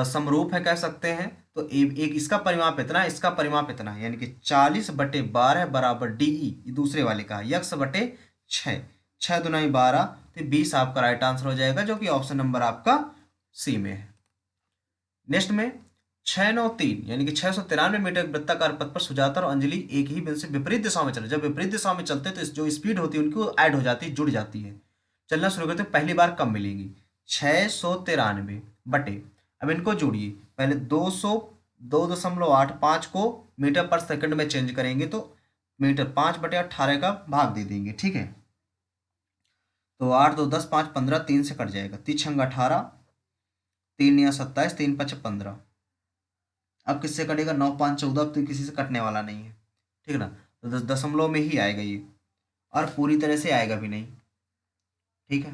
समरूप है कह सकते हैं। तो एक इसका परिमाप इतना है, इसका परिमाप इतना है, यानी कि 40/12 बराबर DE, दूसरे वाले का x/6, 6 दुनाई 12, तो 20 आपका राइट आंसर हो जाएगा, जो कि ऑप्शन नंबर आपका सी में है। नेक्स्ट में 693 यानी कि 693 मीटर वृत्ताकार पथ पर सुजाता और अंजलि एक ही बिंदु से विपरीत दिशा में चले। जब विपरीत दिशा में चलते हैं तो जो स्पीड होती है उनको ऐड हो जाती है, जुड़ जाती है, चलना शुरू करते पहली बार कम मिलेंगी, 693 बटे, अब इनको जोड़िए, पहले 202.85 को मीटर पर सेकंड में चेंज करेंगे तो मीटर 5/18 का भाग दे देंगे। ठीक है, तो 8 2 10 5 15, 3 से कट जाएगा, 3 6 18, 3 9 27, 3 5 15, अब किससे कटेगा, 9 5 14, अब तो किसी से कटने वाला नहीं है। ठीक है ना, तो 10 दशमलव में ही आएगा ये, और पूरी तरह से आएगा भी नहीं। ठीक है,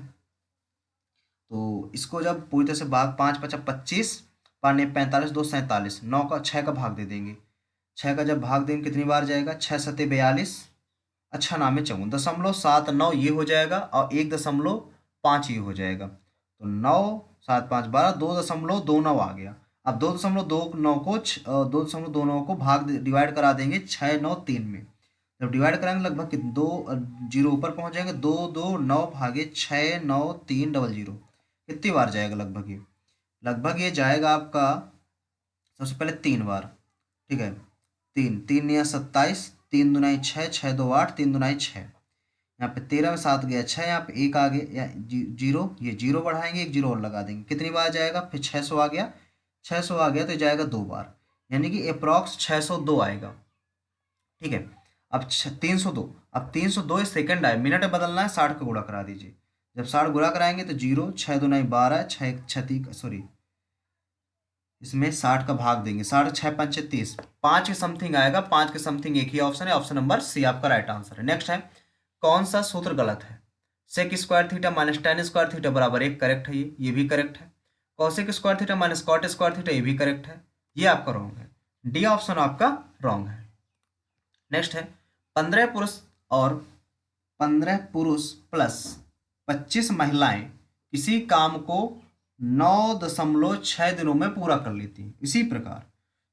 तो इसको जब पूरी तरह से भाग, 5 5 25, 5 45, 2 47, 9 का 6 का भाग दे देंगे, 6 का जब भाग देंगे कितनी बार जाएगा, 6 7 42, अच्छा नाम है 54, 0.79 ये हो जाएगा और 1.5 ये हो जाएगा, तो 9 7 5 12, 2.29 आ गया। अब 2.29 को 2.29 को भाग डिवाइड करा देंगे 6 9 3 में, जब डिवाइड कराएंगे लगभग 2 जीरो ऊपर पहुंच जाएंगे, 2 2 9 भागे 6 9 3 00, कितनी बार जाएगा, लगभग ये जाएगा आपका सबसे पहले 3 बार। ठीक है, 3 3 या 27, 3 दुनाई 6, 6 2 8, 3 दुनाई 6, यहाँ पे 13 में 7 गया 6, यहाँ पे 1 आ गया, या जीरो, ये जीरो बढ़ाएंगे, एक जीरो और लगा देंगे, कितनी बार जाएगा, फिर 600 आ गया, 600 आ गया तो जाएगा 2 बार, यानी कि अप्रॉक्स 602 आएगा। ठीक है, अब 302, अब 302 सेकंड आए, मिनट में बदलना है, 60 का गुणा करा दीजिए, जब 60 गुणा कराएंगे तो जीरो, 6 दुनाई 12, 6 36, सॉरी इसमें 60 का भाग देंगे, 60 6 5 30, 5 के समथिंग आएगा, 5 के समथिंग एक ही ऑप्शन है, ऑप्शन नंबर सी आपका राइट आंसर है। नेक्स्ट है, कौन सा सूत्र गलत है? Sec square theta minus tan square theta बराबर 1 करेक्ट है, ये भी करेक्ट है। Cosec square theta minus cot square theta, ये भी करेक्ट है, ये आपका रॉन्ग है, डी ऑप्शन आपका रॉन्ग है। नेक्स्ट है, 15 पुरुष और 15 पुरुष प्लस 25 महिलाएं इसी काम को 9.6 दिनों में पूरा कर लेती हैं। इसी प्रकार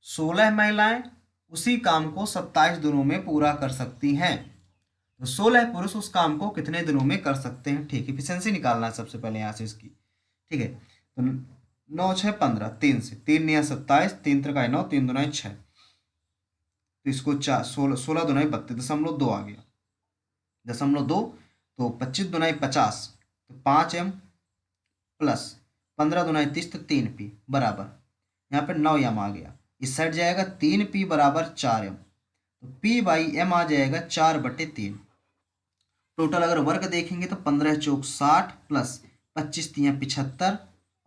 16 महिलाएं उसी काम को 27 दिनों में पूरा कर सकती हैं। तो 16 पुरुष उस काम को कितने दिनों में कर सकते हैं? ठीक है, इफिशिएंसी निकालना है सबसे पहले यहाँ से इसकी। ठीक है, तो 9 6 15, 3 से 3 9 27, 3 3 9, 3 2 6, तो इसको 16 16 2 32, 2 आ गया, 2.2, तो 25 2 50, तो 5m प्लस 15 2 30, तो 3p बराबर, यहाँ पे 9m आ गया, इस साइड जाएगा 3p बराबर 4m, तो p बाई m आ जाएगा 4/3। टोटल अगर वर्क देखेंगे तो 15 × 4 = 60 प्लस 25 × 3 = 75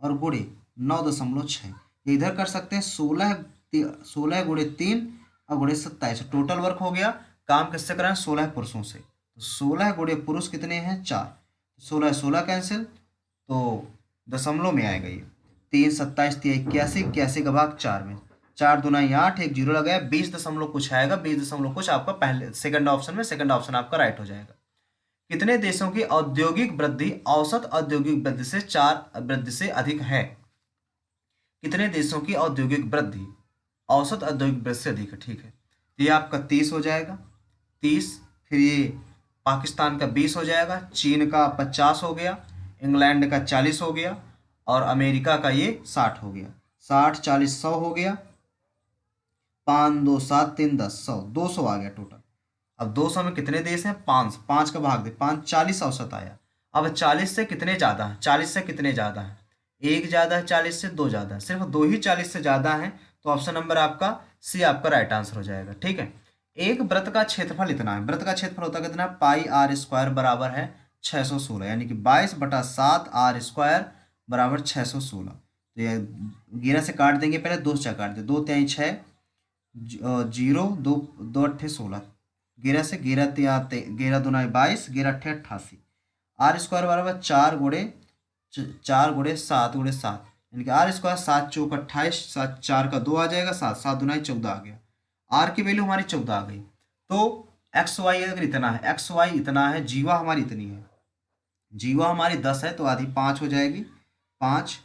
और गुणे 9.6, ये इधर कर सकते हैं 16 × 3 और गुणे 27, टोटल वर्क हो गया। काम किससे कराएं? 16 पुरुषों से, तो 16 गुणे पुरुष कितने हैं? 4, 16 16 कैंसिल, तो दशमलव में आएगा ये 3 27 3 81, 81 का भाग 4 में, 4 दूना 8, एक जीरो लगाया, 20 दशमलव कुछ आएगा, 20 दशमलव कुछ आपका पहले सेकंड ऑप्शन में, सेकंड ऑप्शन आपका राइट हो जाएगा। कितने देशों की औद्योगिक वृद्धि औसत औद्योगिक वृद्धि से अधिक है? कितने देशों की औद्योगिक वृद्धि औसत औद्योगिक वृद्धि से अधिक है? ठीक है, तो ये आपका 30 हो जाएगा, 30, फिर ये पाकिस्तान का 20 हो जाएगा, चीन का 50 हो गया, इंग्लैंड का 40 हो गया और अमेरिका का ये 60 हो गया। 60 40 100 हो गया, 5 2 7 3 10 100, 200 आ गया टोटल। अब 200 में कितने देश हैं? 5, 5 का भाग दे, 5 40 औसत आया। अब 40 से कितने ज़्यादा हैं? 40 से कितने ज़्यादा हैं? एक ज़्यादा है 40 से, दो ज़्यादा है, सिर्फ दो ही 40 से ज़्यादा हैं, तो ऑप्शन नंबर आपका सी आपका राइट आंसर हो जाएगा। ठीक है, एक वृत्त का क्षेत्रफल इतना है, वृत्त का क्षेत्रफल होता है कितना? पाई आर स्क्वायर बराबर है 616, यानी कि 22/7 आर स्क्वायर बराबर 616। तो ये 11 से काट देंगे, पहले 2 से काट दे, 2 3 6, 0 2 2 8 16, 11 से 11 11 दूना 22, 11 8 88, आर स्क्वायर बराबर 4 गुणे 7 गुणे 7, यानी कि आर स्क्वायर 7 चौक 28, 7 4 का 2 आ जाएगा, 7 7 दूना 14 आ गया, आर की वैल्यू हमारी 14 आ गई। तो एक्स वाई अगर इतना है, एक्स वाई इतना है, जीवा हमारी इतनी है, जीवा हमारी 10 है, तो आधी 5 हो जाएगी, 5,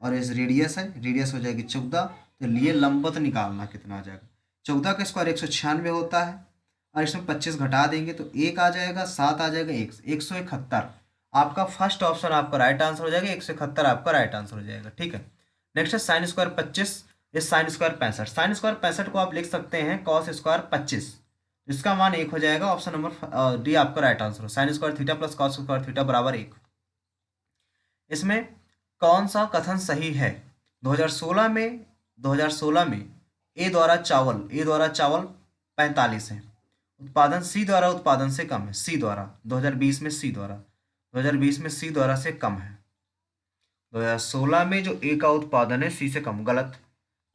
और इस रेडियस है, रेडियस हो जाएगी 14, तो लिए लंबवत निकालना कितना आ जाएगा? 14 का स्क्वायर 196 होता है, और इसमें 25 घटा देंगे तो 1 आ जाएगा, 7 आ जाएगा, 171। आपका फर्स्ट ऑप्शन आपका राइट आंसर हो जाएगा, 171 आपका राइट आंसर हो जाएगा। ठीक है, नेक्स्ट है साइन स्क्वायर 25, इस साइन स्क्वायर 65, साइन स्क्वायर 65 को आप लिख सकते हैं कॉस स्क्वायर 25, इसका मान 1 हो जाएगा, ऑप्शन नंबर डी आपका राइट आंसर हो। Sine square theta plus cos square theta बराबर 1। इसमें कौन सा कथन सही है? 2016 में ए द्वारा चावल 45 है, उत्पादन सी द्वारा उत्पादन से कम है, सी द्वारा 2020 में सी द्वारा 2020 में सी द्वारा से कम है। 2016 में जो ए का उत्पादन है सी से कम, गलत,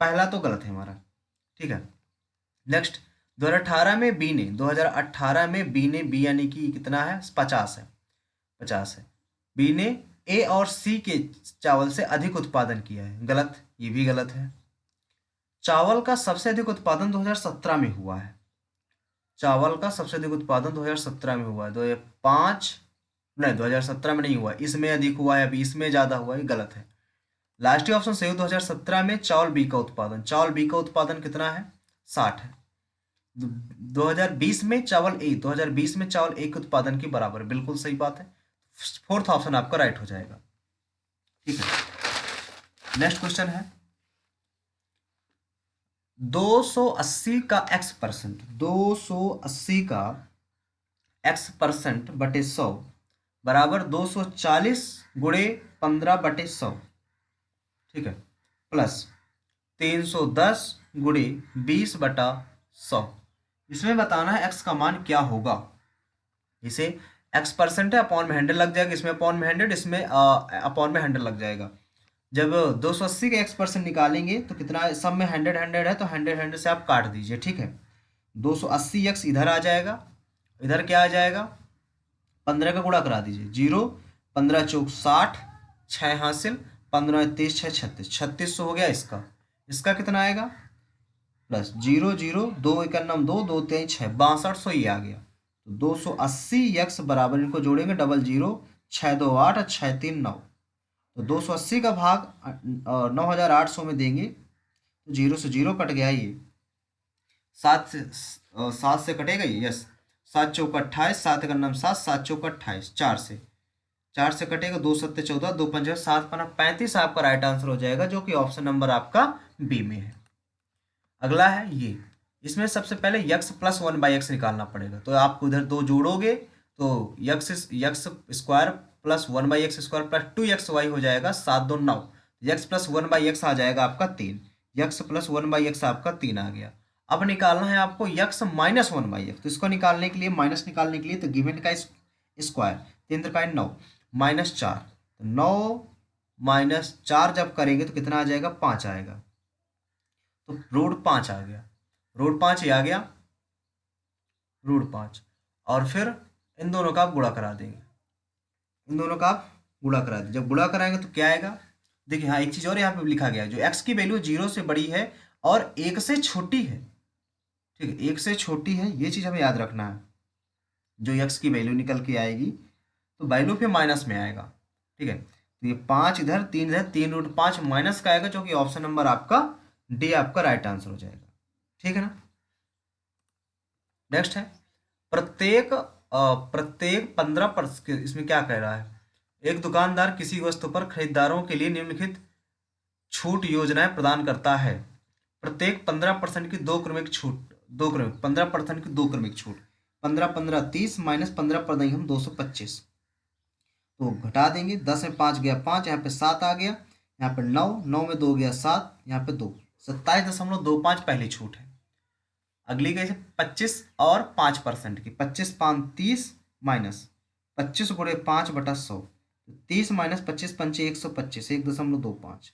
पहला तो गलत है हमारा। ठीक है, नेक्स्ट 2018 में बी ने 2018 में बी ने बी यानी कि कितना है? 50 है, 50 है, बी ने ए और सी के चावल से अधिक उत्पादन किया है, गलत, ये भी गलत है। चावल का सबसे अधिक उत्पादन 2017 में हुआ है, चावल का सबसे अधिक उत्पादन 2017 में हुआ है, 2005 नहीं, 2017 में नहीं हुआ, इसमें अधिक हुआ है, अभी इसमें ज़्यादा हुआ है, गलत है। लास्ट ऑप्शन सही, 2017 में चावल बी का उत्पादन, चावल बी का उत्पादन कितना है? 60 है। 2020 में चावल ए 2020 में चावल ए के उत्पादन के बराबर, बिल्कुल सही बात है, फोर्थ ऑप्शन आपका राइट हो जाएगा। ठीक है, नेक्स्ट क्वेश्चन है 280 का x परसेंट, 280 का x परसेंट बटे 100 बराबर 240 गुणे 15/100। ठीक है, प्लस 310 गुणे 20/100। इसमें बताना है x का मान क्या होगा। इसे x परसेंट है, अपॉन में 100 लग जाएगा, इसमें अपॉन में 100, इसमें अपॉन में 100 लग जाएगा। जब 280 के x% निकालेंगे तो कितना है? सब में 100 100 है, तो 100 100 से आप काट दीजिए। ठीक है, 280x इधर आ जाएगा, इधर क्या आ जाएगा? 15 का गुणा करा दीजिए, 0 15 चौक 60, 6 हासिल, 15 30 6 36, 3600 हो गया इसका। इसका कितना आएगा? प्लस 0 0 2 1 2 2 3 6 6200, ये आ गया। तो 280x बराबर, इनको जोड़ेंगे, 00 6 2 8 और 6 3 9, तो 280 का भाग 9800 में देंगे, तो 0 से 0 कट गया, ये 7 से कटेगा ये, यस, 7 चौक 28, 7 1 7, 7 चौक 28, 4 से 4 से कटेगा, 2 सत्ते 14, 2 पंजे 7 पना 35 आपका राइट आंसर हो जाएगा, जो कि ऑप्शन नंबर आपका बी में है। अगला है ये, इसमें सबसे पहले यक्स प्लस 1/x निकालना पड़ेगा। तो आप उधर दो जोड़ोगे तो x x square plus 1/x² plus 2xy हो जाएगा, 7 2 9। यक्स प्लस 1/x आ जाएगा आपका 3, यक्स प्लस 1/x आपका 3 आ गया। अब निकालना है आपको यक्स माइनस 1/x। तो इसको निकालने के लिए, माइनस निकालने के लिए, तो गिवन का स्क्वायर 3 3 9 -4, तो 9 -4 जब करेंगे तो कितना आ जाएगा, 5 आएगा। तो रूट 5 आ गया, रूट 5 ही आ गया, रूट 5। और फिर इन दोनों का आप गुणा करा देंगे, इन दोनों का आप गुणा करा देंगे। जब गुणा कराएंगे तो क्या आएगा, देखिए हाँ एक चीज़ और यहाँ पे लिखा गया है, जो x की वैल्यू 0 से बड़ी है और 1 से छोटी है, ठीक है, 1 से छोटी है, ये चीज़ हमें याद रखना है। जो x की वैल्यू निकल के आएगी तो वैल्यू फिर माइनस में आएगा, ठीक है। तो ये 5 इधर, 3 इधर, 3 रूट 5 माइनस का आएगा, जो कि ऑप्शन नंबर आपका डी आपका राइट आंसर हो जाएगा, ठीक है ना। नेक्स्ट है प्रत्येक 15%, इसमें क्या कह रहा है, एक दुकानदार किसी वस्तु पर खरीदारों के लिए निम्नलिखित छूट योजनाएं प्रदान करता है। प्रत्येक 15% की दो क्रमिक छूट, 15% की दो क्रमिक छूट, 15 15 30 माइनस 15 पर देंगे हम 225, तो घटा देंगे, 10 में 5 गया 5, यहाँ पे 7 आ गया, यहाँ पे 9, 9 में 2 गया 7, यहाँ पे 2, 27.25 पहली छूट है। अगली कैसे 25 और 5% की, 25 5 30 माइनस 25 गुणे 5/100, 30 माइनस 25 पंचे 125, 1.25,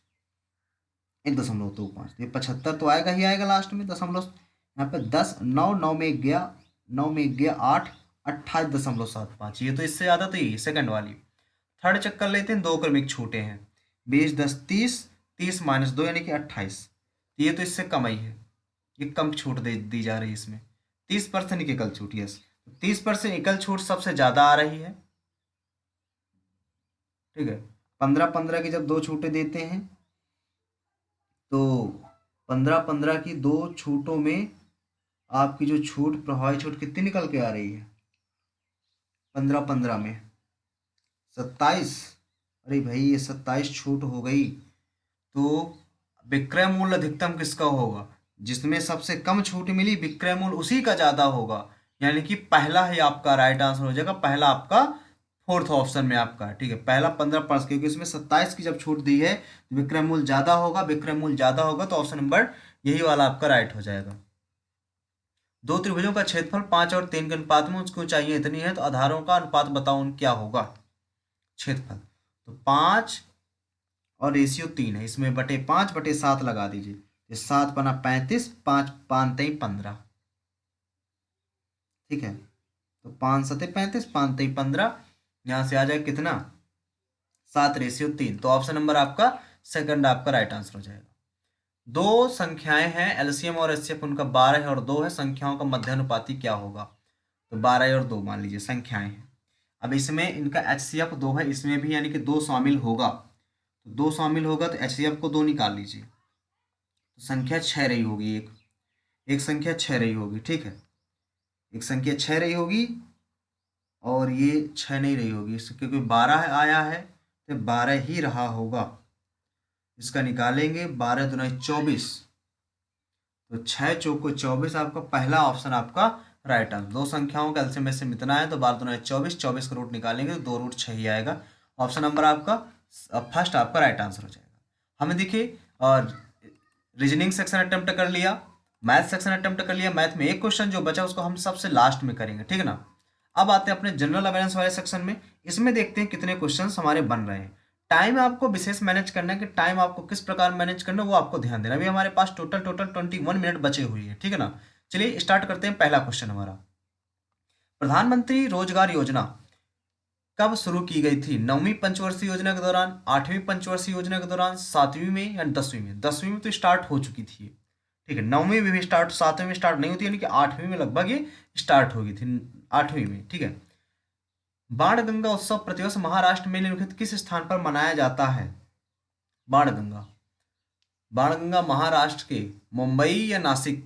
1.25, ये 75 तो आएगा ही आएगा लास्ट में दशमलव, यहाँ पे 10 9 9 में 1 गया, 9 में 1 गया 8, 28.75, ये तो इससे ज़्यादा, तो ये सेकंड वाली। थर्ड चक्कर लेते हैं, दो क्रमिक छूटे हैं, 20 10 30, 30 माइनस 2 यानी कि 28, ये तो इससे कम ही है, ये कम छूट दी जा रही है इसमें, 30% की एकल छूट, यस 30% एकल छूट सबसे ज़्यादा आ रही है, ठीक है। 15 15 की जब दो छूटें देते हैं तो 15 15 की दो छूटों में आपकी जो छूट, प्रभावी छूट कितनी निकल के आ रही है, 15 15 में 27, अरे भाई ये 27 छूट हो गई। तो विक्रय मूल्य अधिकतम किसका होगा, जिसमें सबसे कम छूट मिली विक्रय मूल्य उसी का ज़्यादा होगा, यानी कि पहला ही आपका राइट आंसर हो जाएगा, पहला आपका फोर्थ ऑप्शन में आपका, ठीक है, पहला 15%, क्योंकि इसमें 27 की जब छूट दी है तो विक्रय मूल्य ज़्यादा होगा, विक्रय मूल्य ज़्यादा होगा, तो ऑप्शन नंबर यही वाला आपका राइट हो जाएगा। दो त्रिभुजों का क्षेत्रफल 5 और 3 के अनुपात में, उसकी ऊंचाइयां इतनी है, तो आधारों का अनुपात बताओ क्या होगा, क्षेत्रफल। तो 5 और रेशियो 3 है, इसमें बटे 5/7 लगा दीजिए, ये 7 पना 35, 5 5 3 15, ठीक है। तो 5 7 35, 5 3 15, यहाँ से आ जाए कितना, 7/3। तो ऑप्शन नंबर आपका सेकंड आपका राइट आंसर हो जाएगा। दो संख्याएं हैं, एलसीएम और एचसीएफ उनका 12 और 2 है, संख्याओं का मध्यानुपाती क्या होगा, तो 12 और 2 मान लीजिए संख्याएं हैं। अब इसमें इनका एचसीएफ 2 है, इसमें भी यानी कि 2 शामिल होगा, तो 2 शामिल होगा तो एचसीएफ को 2 निकाल लीजिए, तो संख्या 6 रही होगी, एक संख्या 6 रही होगी, ठीक है, एक संख्या 6 रही होगी और ये 6 नहीं रही होगी, क्योंकि 12 आया है तो 12 ही रहा होगा। इसका निकालेंगे, 12 दूना 24, तो 6 चौको 24 आपका पहला ऑप्शन आपका राइट आंसर। दो संख्याओं का एलसीएम में से इतना है, तो 12 दूना 24, 24 का रूट निकालेंगे तो 2 रूट 6 ही आएगा, ऑप्शन नंबर आपका फर्स्ट आपका राइट आंसर हो जाएगा। हमें देखिए और रीजनिंग सेक्शन अटेम्प्ट कर लिया, मैथ सेक्शन अटेम्प्ट कर लिया, मैथ में एक क्वेश्चन जो बचा उसको हम सबसे लास्ट में करेंगे, ठीक है ना। अब आते हैं अपने जनरल अवेयरनेस वाले सेक्शन में, इसमें देखते हैं कितने क्वेश्चंस हमारे बन रहे हैं। टाइम आपको विशेष मैनेज करना है, कि टाइम आपको किस प्रकार मैनेज करना है वो आपको ध्यान देना। अभी हमारे पास टोटल 21 मिनट बचे हुए हैं, ठीक है ना। चलिए स्टार्ट करते हैं। पहला क्वेश्चन हमारा, प्रधानमंत्री रोजगार योजना कब शुरू की गई थी, 9वीं पंचवर्षीय योजना के दौरान, 8वीं पंचवर्षीय योजना के दौरान, 7वीं में या 10वीं में। 10वीं में तो स्टार्ट हो चुकी थी, ठीक है, 9वीं में भी स्टार्ट, 7वीं में स्टार्ट नहीं होती, यानी कि 8वीं में लगभग ये स्टार्ट हो गई थी, 8वीं में, ठीक है। बाणगंगा उत्सव प्रतिवर्ष महाराष्ट्र में निम्नलिखित किस स्थान पर मनाया जाता है, बाणगंगा। बाणगंगा महाराष्ट्र के मुंबई या नासिक,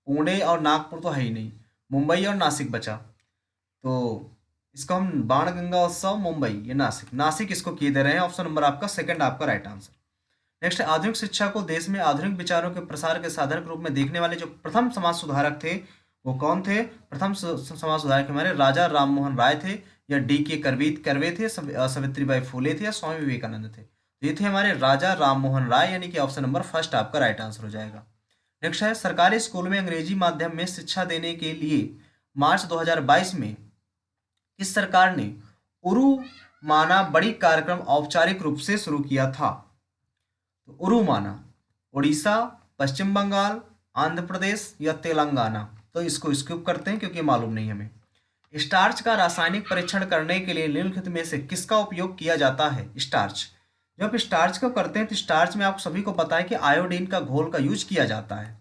पुणे और नागपुर तो है ही नहीं, मुंबई और नासिक बचा, तो इसको हम बाणगंगा उत्सव मुंबई, ये नासिक, नासिक इसको किए दे रहे हैं। ऑप्शन नंबर आपका सेकंड आपका राइट आंसर। नेक्स्ट है, आधुनिक शिक्षा को देश में आधुनिक विचारों के प्रसार के साधन के रूप में देखने वाले जो प्रथम समाज सुधारक थे वो कौन थे? प्रथम समाज सुधारक हमारे राजा राम मोहन राय थे, या डी के कर्वे थे, सावित्रीबाई फूले थे, या स्वामी विवेकानंद थे? तो ये थे हमारे राजा राम मोहन राय, यानी कि ऑप्शन नंबर फर्स्ट आपका राइट आंसर हो जाएगा। नेक्स्ट है, सरकारी स्कूल में अंग्रेजी माध्यम में शिक्षा देने के लिए मार्च 2022 में किस सरकार ने उरु माना बड़ी कार्यक्रम औपचारिक रूप से शुरू किया था? तो उरु माना उड़ीसा, पश्चिम बंगाल, आंध्र प्रदेश या तेलंगाना? तो इसको स्किप करते हैं क्योंकि मालूम नहीं हमें। स्टार्च का रासायनिक परीक्षण करने के लिए निम्नलिखित में से किसका उपयोग किया जाता है? स्टार्च, जब आप स्टार्च को करते हैं तो स्टार्च में आप सभी को पता है कि आयोडीन का घोल का यूज किया जाता है।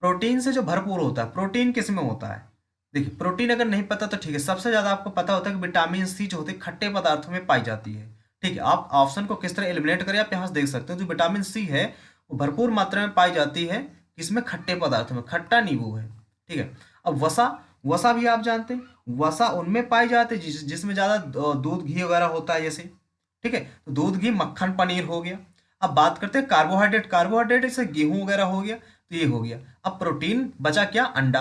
प्रोटीन से जो भरपूर होता है, प्रोटीन किस में होता है? देखिए, प्रोटीन अगर नहीं पता तो ठीक है, सबसे ज्यादा आपको पता होता है कि विटामिन सी जो होती है खट्टे पदार्थों में पाई जाती है। ठीक है, आप ऑप्शन को किस तरह एलिमिनेट करें आप यहाँ से देख सकते हो। जो विटामिन सी है वो भरपूर मात्रा में पाई जाती है किसमें? खट्टे पदार्थों में, खट्टा नींबू है। ठीक है, अब वसा, वसा भी आप जानते हैं वसा उनमें पाई जाती है जिसमें ज्यादा दूध घी वगैरह होता है जैसे। ठीक है, तो दूध घी मक्खन पनीर हो गया। अब बात करते हैं कार्बोहाइड्रेट, कार्बोहाइड्रेट जैसे गेहूं वगैरह हो गया, तो ये हो गया। अब प्रोटीन बचा क्या? अंडा।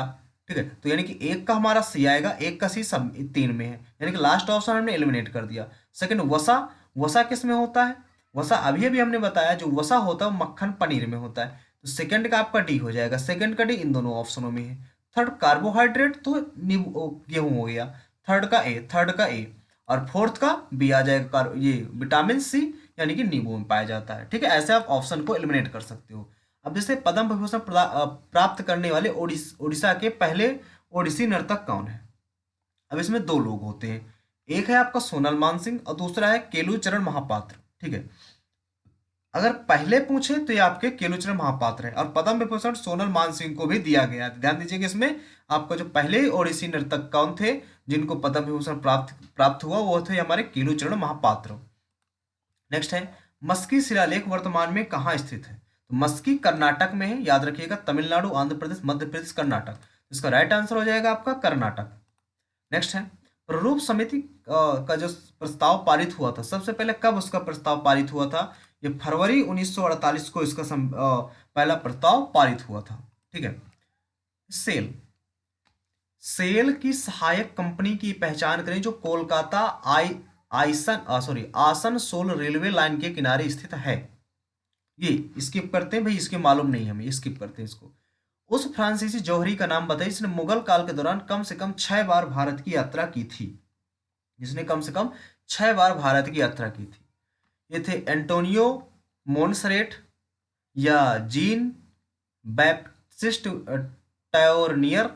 ठीक है, तो यानी कि एक का हमारा सी आएगा, एक का सी सब तीन में है, यानी कि लास्ट ऑप्शन हमने एलिमिनेट कर दिया। सेकंड वसा, वसा किस में होता है? वसा अभी अभी हमने बताया जो वसा होता है वो मक्खन पनीर में होता है, तो सेकंड का आपका डी हो जाएगा, सेकंड का डी इन दोनों ऑप्शनों में है। थर्ड कार्बोहाइड्रेट तो गेहूं हो गया, थर्ड का ए, थर्ड का ए, और फोर्थ का बी आ जाएगा ये विटामिन सी, यानी कि नींबू में पाया जाता है। ठीक है, ऐसे आप ऑप्शन को एलिमिनेट कर सकते हो। अब जैसे पद्म विभूषण प्राप्त करने वाले उड़ीसा के पहले ओडिसी नर्तक कौन है? अब इसमें दो लोग होते हैं, एक है आपका सोनल मानसिंह और दूसरा है केलुचरण महापात्र। ठीक है, अगर पहले पूछे तो ये आपके केलुचरण महापात्र है, और पद्म विभूषण सोनल मानसिंह को भी दिया गया है। ध्यान दीजिएगा, इसमें आपका जो पहले ओडिसी नर्तक कौन थे जिनको पद्म विभूषण प्राप्त प्राप्त हुआ वो थे हमारे केलुचरण महापात्र। नेक्स्ट है, मस्की शिलालेख वर्तमान में कहाँ स्थित है? तो मस्की कर्नाटक में है, याद रखिएगा, तमिलनाडु, आंध्र प्रदेश, मध्य प्रदेश, कर्नाटक। इसका राइट आंसर हो जाएगा आपका कर्नाटक। नेक्स्ट है, प्रारूप समिति का जो प्रस्ताव पारित हुआ था, सबसे पहले कब उसका प्रस्ताव पारित हुआ था? ये फरवरी 1948 को इसका पहला प्रस्ताव पारित हुआ था। ठीक है, सेल, सेल की सहायक कंपनी की पहचान करें जो कोलकाता आसनसोल रेलवे लाइन के किनारे स्थित है। ये स्किप करते हैं भाई, इसके मालूम नहीं हमें, स्किप करते हैं इसको। उस फ्रांसीसी जौहरी का नाम बताइए जिसने मुगल काल के दौरान कम से कम 6 बार भारत की यात्रा की थी, जिसने कम से कम 6 बार भारत की यात्रा की थी। ये थे एंटोनियो मोनसरेट, या जीन बैप्टिस्ट टोर्नियर,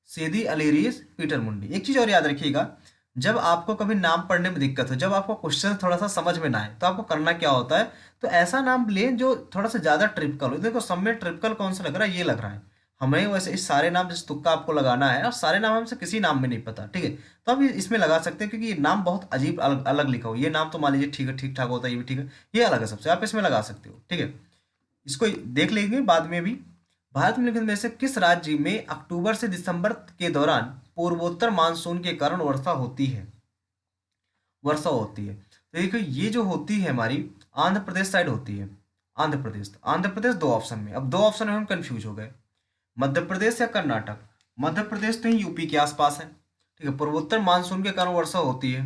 सीधी अलीरीज, पीटर मुंडी। एक चीज और याद रखिएगा, जब आपको कभी नाम पढ़ने में दिक्कत हो, जब आपको क्वेश्चन थोड़ा सा समझ में ना आए, तो आपको करना क्या होता है? तो ऐसा नाम लें जो थोड़ा सा ज्यादा ट्रिपिकल हो। देखो सब में ट्रिपिकल कौन सा लग रहा है? ये लग रहा है हमें। वैसे इस सारे नाम जैसे तुक्का आपको लगाना है, और सारे नाम हमसे किसी नाम में नहीं पता। ठीक है, तो आप इसमें लगा सकते हैं क्योंकि ये नाम बहुत अजीब अलग अलग लिखा हो। ये नाम तो मान लीजिए ठीक है, ठीक ठाक होता है, ये भी ठीक है, ये अलग है सबसे, आप इसमें लगा सकते हो। ठीक है, इसको देख लेंगे बाद में भी। भारत में निम्नलिखित में से किस राज्य में अक्टूबर से दिसंबर के दौरान पूर्वोत्तर मानसून के कारण वर्षा होती है? वर्षा होती है, तो देखो ये जो होती है हमारी आंध्र प्रदेश साइड होती है। आंध्र प्रदेश, तो आंध्र प्रदेश दो ऑप्शन में, अब दो ऑप्शन में हम कंफ्यूज हो गए, मध्य प्रदेश या कर्नाटक। मध्य प्रदेश तो ही यूपी के आसपास है। ठीक है, पूर्वोत्तर मानसून के कारण वर्षा होती है,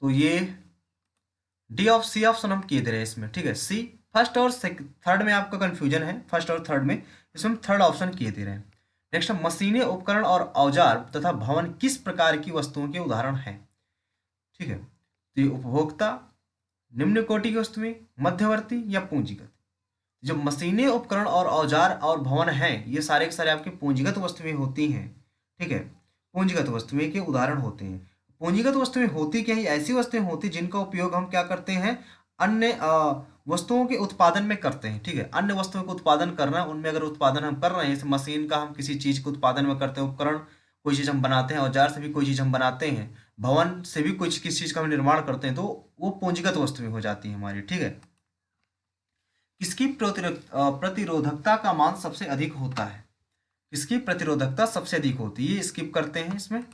तो ये डी ऑफ सी ऑप्शन हम किए दे रहे हैं इसमें। ठीक है, सी फर्स्ट और थर्ड में आपका कंफ्यूजन है, फर्स्ट और थर्ड में, इसमें हम थर्ड ऑप्शन किए दे रहे हैं। नेक्स्ट, मशीनें, उपकरण और औजार तथा भवन किस प्रकार की वस्तुओं के उदाहरण हैं? ठीक है, तो ये उपभोक्ता, निम्न कोटि की वस्तुएं, मध्यवर्ती या पूंजीगत? जो मशीनें, उपकरण और औजार और भवन हैं ये सारे के सारे आपके पूंजीगत वस्तुएं होती हैं। ठीक है, पूंजीगत वस्तुएं के उदाहरण होते हैं। पूंजीगत वस्तुएं होती क्या है? ऐसी वस्तुएं होती जिनका उपयोग हम क्या करते हैं? अन्य वस्तुओं के उत्पादन में करते हैं। ठीक है, अन्य वस्तुओं का उत्पादन करना, उनमें अगर उत्पादन हम कर रहे हैं, जैसे मशीन का हम किसी चीज के उत्पादन में करते हैं, उपकरण कोई चीज हम बनाते हैं, औजार से भी कोई चीज हम बनाते हैं, भवन से भी कुछ किसी चीज का हम निर्माण करते हैं, तो वो पूंजीगत वस्तुएं हो जाती हैं हमारी। ठीक है, किसकी प्रतिरोधकता का मान सबसे अधिक होता है? किसकी प्रतिरोधकता सबसे अधिक होती है? ये स्किप करते हैं इसमें।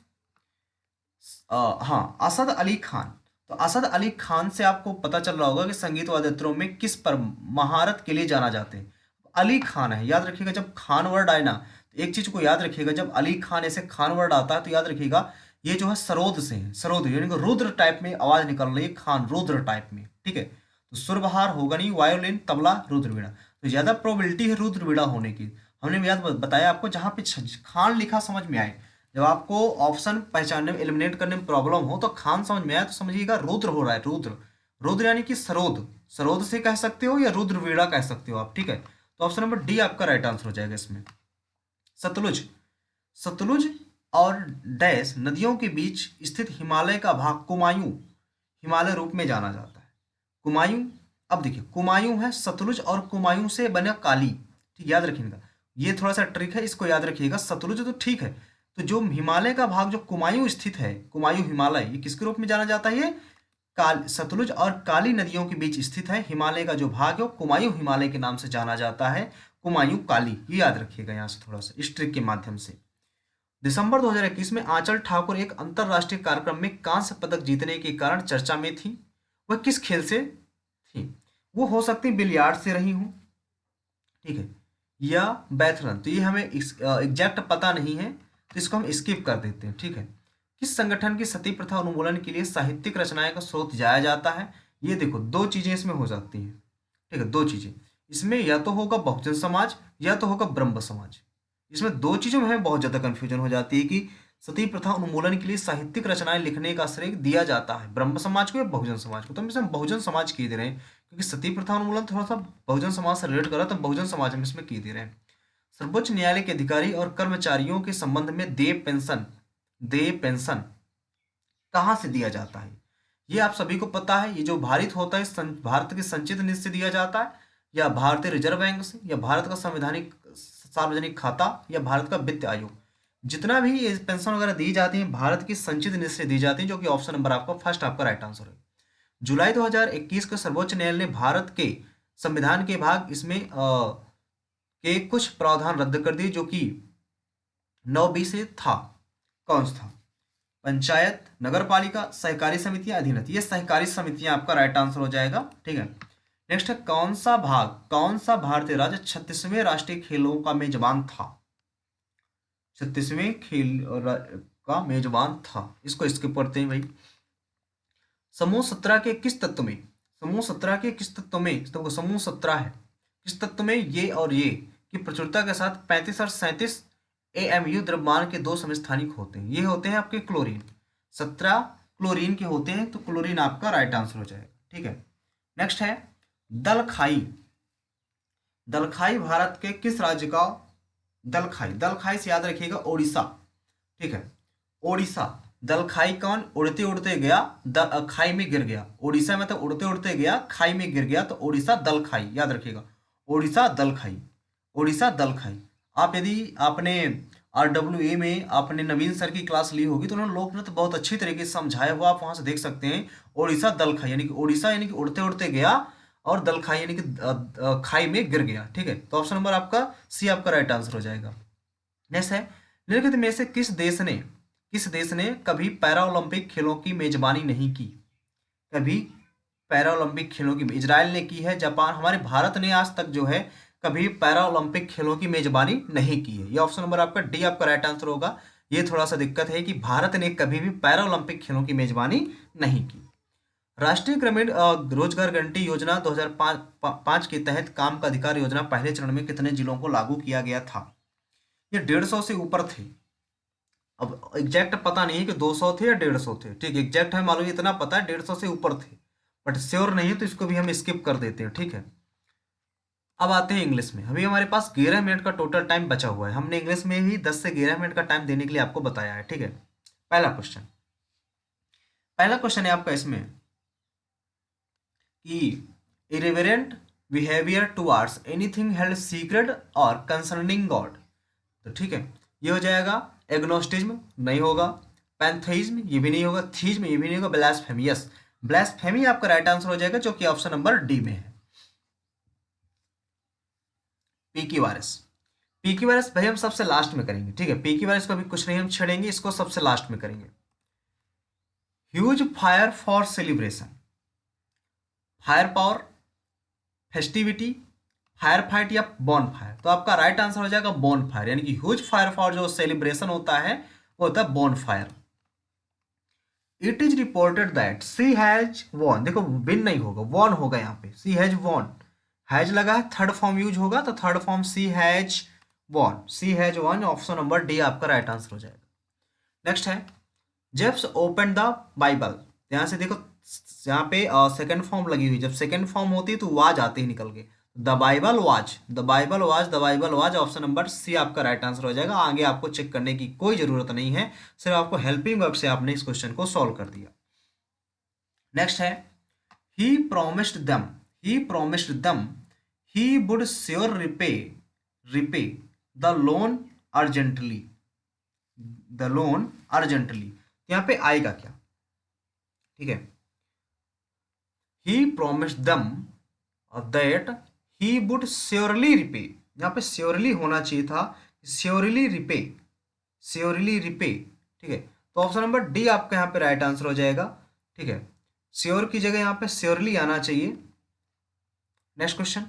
हाँ, असद अली खान। तो असद अली खान से आपको पता चल रहा होगा कि संगीत वाद्ययंत्रों में किस पर महारत के लिए जाना जाते हैं। अली खान है, याद रखिएगा। जब खान वर्ड आए ना, तो एक चीज को याद रखिएगा, जब अली खान ऐसे खान वर्ड आता है तो याद रखिएगा ये जो है सरोद से है, सरोद यानी कि रुद्र टाइप में आवाज निकल रही है, खान रुद्र टाइप में, ठीक है। तो सुरबहार होगा नहीं, वायोलिन, तबला, रुद्र वीणा, तो ज्यादा प्रोबेबिलिटी है रुद्र वीणा होने की। हमने याद बताया आपको, जहां पे खान लिखा समझ में आए, जब आपको ऑप्शन पहचानने में, एलिमिनेट करने में प्रॉब्लम हो, तो खान समझ में आया तो समझिएगा रुद्र हो रहा है, रुद्र। रुद्र यानी कि सरोद, सरोद से कह सकते हो या रुद्र वीणा कह सकते हो आप, ठीक है। तो ऑप्शन नंबर डी आपका राइट आंसर हो जाएगा इसमें। सतलुज, सतलुज और डैश नदियों के बीच स्थित हिमालय का भाग कुमायूं हिमालय रूप में जाना जाता है। कुमायूं, अब देखिए कुमायूं है, सतलुज और कुमायूं से बना काली, ठीक, याद रखिएगा। ये थोड़ा सा ट्रिक है, इसको याद रखिएगा। सतलुज तो ठीक है, तो जो हिमालय का भाग जो कुमायूं स्थित है, कुमायूं हिमालय, ये किसके रूप में जाना जाता है? ये सतलुज और काली नदियों के बीच स्थित है। हिमालय का जो भाग है वो कुमायूं हिमालय के नाम से जाना जाता है, कुमायूं काली, ये याद रखिएगा यहाँ से थोड़ा सा इस ट्रिक के माध्यम से। दिसंबर 2021 में आंचल ठाकुर एक अंतरराष्ट्रीय कार्यक्रम में कांस्य पदक जीतने के कारण चर्चा में थी। वह किस खेल से थी? वो हो सकती बिलियार्ड से रही हूँ, ठीक है, या बैथरन, तो ये हमें एग्जैक्ट पता नहीं है, तो इसको हम स्किप कर देते हैं, ठीक है। किस संगठन की सती प्रथा उन्मूलन के लिए साहित्यिक रचनाएं का स्रोत जाया जाता है? ये देखो दो चीजें इसमें हो सकती हैं, ठीक है, दो चीजें इसमें, या तो होगा बहुजन समाज या तो होगा ब्रह्म समाज। इसमें दो चीजों में हमें बहुत ज्यादा कंफ्यूजन हो जाती है कि सती प्रथा उन्मूलन के लिए साहित्यिक रचनाएं लिखने का श्रेय दिया जाता है ब्रह्म समाज को या बहुजन समाज को। तो हम इसमें बहुजन समाज किए दे रहे हैं, क्योंकि सती प्रथा उन्मूलन थोड़ा सा बहुजन समाज से रिलेट कर रहा है, तो बहुजन समाज हम इसमें किए दे रहे हैं। सर्वोच्च न्यायालय के अधिकारी और कर्मचारियों के संबंध में देय पेंशन कहाँ से दिया जाता है? ये आप सभी को पता है, ये जो भारित होता है भारत के संचित निधि से दिया जाता है, या भारतीय रिजर्व बैंक से, या भारत का संवैधानिक सार्वजनिक खाता, या भारत का वित्त आयोग। जितना भी ये पेंशन वगैरह दी जाती है भारत की संचित निधि से दी जाती है, जो कि ऑप्शन नंबर आपका फर्स्ट आपका राइट आंसर है। जुलाई 2021 को सर्वोच्च न्यायालय ने भारत के संविधान के भाग इसमें के कुछ प्रावधान रद्द कर दिए, जो कि 9B से था। कौन सा था? पंचायत, नगर पालिका, सहकारी समितियां, अधीनस्थ, ये सहकारी समितियां आपका राइट आंसर हो जाएगा, ठीक है। नेक्स्ट है, कौन सा भारतीय राज्य 36वें राष्ट्रीय खेलों का मेजबान था? 36वें खेल का मेजबान था, इसको स्किप करते हैं भाई। समूह 17 के किस तत्व में, समूह 17 के किस तत्व में, तो समूह 17 है, किस तत्व में? ये और ये की प्रचुरता के साथ 35 और 37 AMU द्रव्यमान के दो समस्थानिक होते हैं, ये होते हैं आपके क्लोरीन। 17 क्लोरीन के होते हैं, तो क्लोरीन आपका राइट आंसर हो जाएगा, ठीक है। नेक्स्ट है दलखाई, दलखाई भारत के किस राज्य का? दलखाई, दलखाई से याद रखिएगा ओडिशा, ठीक है, ओडिशा। दलखाई कौन? उड़ते उड़ते गया खाई में गिर गया, ओडिशा में तो उड़ते उड़ते गया खाई में गिर गया, तो ओडिशा दलखाई, याद रखिएगा, ओडिशा दलखाई, ओडिशा दलखाई। आप यदि आपने RWA में आपने नवीन सर की क्लास ली होगी, तो उन्होंने लोक नृत्य बहुत अच्छी तरीके से समझाया हुआ, आप वहां से देख सकते हैं। ओडिशा दलखाई यानी कि ओडिशा यानी कि उड़ते उड़ते गया, और दलखाई यानी कि खाई में गिर गया, ठीक है। तो ऑप्शन नंबर आपका सी आपका राइट आंसर हो जाएगा। नेक्स्ट है, निम्नलिखित में से किस देश ने कभी पैरा ओलंपिक खेलों की मेजबानी नहीं की? कभी पैरा ओलंपिक खेलों की, इजराइल ने की है, जापान, हमारे भारत ने आज तक जो है कभी पैरा ओलंपिक खेलों की मेजबानी नहीं की है। ये ऑप्शन नंबर आपका डी आपका राइट आंसर होगा। ये थोड़ा सा दिक्कत है कि भारत ने कभी भी पैरा ओलंपिक खेलों की मेजबानी नहीं की। राष्ट्रीय ग्रामीण रोजगार गारंटी योजना 2005 के तहत काम का अधिकार योजना पहले चरण में कितने जिलों को लागू किया गया था? ये 150 से ऊपर थे। अब एग्जैक्ट पता नहीं है कि 200 थे या 150 थे, ठीक, एग्जैक्ट है मालूम, इतना पता है 150 से ऊपर थे, बट श्योर नहीं है, तो इसको भी हम स्किप कर देते हैं, ठीक है। अब आते हैं इंग्लिश में। अभी हमारे पास 11 मिनट का टोटल टाइम बचा हुआ है, हमने इंग्लिश में ही 10 से 11 मिनट का टाइम देने के लिए आपको बताया है, ठीक है। पहला क्वेश्चन है आपका इसमें कि irreverent behaviour towards anything held secret और कंसर्निंग गॉड, तो ठीक है, ये हो जाएगा। एग्नोस्टिज्म नहीं होगा, पैंथेइज्म ये भी नहीं होगा, थीज्म ये भी नहीं होगा, ब्लास्फेमी, यस ब्लास्फेमी आपका राइट आंसर हो जाएगा, जो कि ऑप्शन नंबर डी में है। पी की वारिस, पी की वारिस भाई हम सबसे लास्ट में करेंगे, ठीक है, पी की वारिस को भी कुछ नहीं हम छेड़ेंगे, इसको सबसे लास्ट में करेंगे। Huge fire for celebration, fire power, festivity, fire fight या बॉन फायर। तो आपका राइट आंसर हो जाएगा बॉन फायर, यानी कि ह्यूज फायर फॉर जो सेलिब्रेशन होता है वो होता है bonfire. It is reported that she has won, देखो विन नहीं होगा, वॉन होगा यहाँ पे, सी हैज वॉन, हैज लगा है, थर्ड फॉर्म यूज होगा तो third form C has won, C has won, option number D आपका राइट आंसर हो जाएगा। नेक्स्ट है जेब्स ओपन द बाइबल, यहाँ से देखो यहाँ पे सेकंड फॉर्म लगी हुई, जब सेकंड फॉर्म होती है तो वाज आते ही निकल के, the Bible was, the Bible was, the Bible was, option number C आपका राइट आंसर हो जाएगा। आगे आपको चेक करने की कोई जरूरत नहीं है, सिर्फ आपको हेल्पिंग वर्ब से आपने इस क्वेश्चन को सॉल्व कर दिया। नेक्स्ट है he promised them, he promised them he would sure repay, repay the loan urgently, the loan urgently, यहाँ पे आएगा क्या, ठीक है, he promised them that he would surely repay, यहाँ पे श्योरली होना चाहिए था, श्योरली रिपे, श्योरली रिपे, ठीक है, तो ऑप्शन नंबर डी आपका यहाँ पे राइट आंसर हो जाएगा, ठीक है, श्योर की जगह यहाँ पे श्योरली आना चाहिए। नेक्स्ट क्वेश्चन,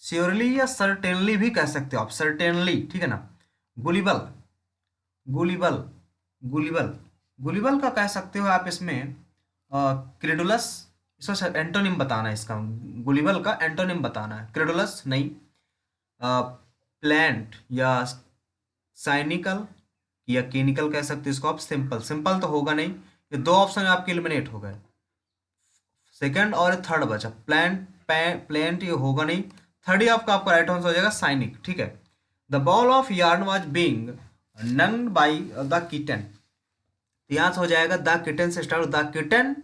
श्योरली या सर्टेनली भी कह सकते हो आप, सर्टेनली, ठीक है ना, गुलिबल, गुलिबल, गुलिबल, गुलिबल का कह सकते हो आप इसमें क्रेडुलस, इसका एंटोनिम बताना है, इसका गुलिबल का एंटोनिम बताना है, क्रेडुलस नहीं, प्लांट या साइनिकल या केनिकल कह सकते हो इसको आप, सिंपल, सिंपल तो होगा नहीं, ये दो ऑप्शन आपके एलिमिनेट हो गए, सेकंड और थर्ड बचा, प्लांट, प्लांट ये होगा नहीं, थर्ड ही आपका राइट आंसर हो जाएगा साइनिक, ठीक है। The ball of yarn was being nudged by the kitten, यहाँ से हो जाएगा द किटन से स्टार्ट, द किटन,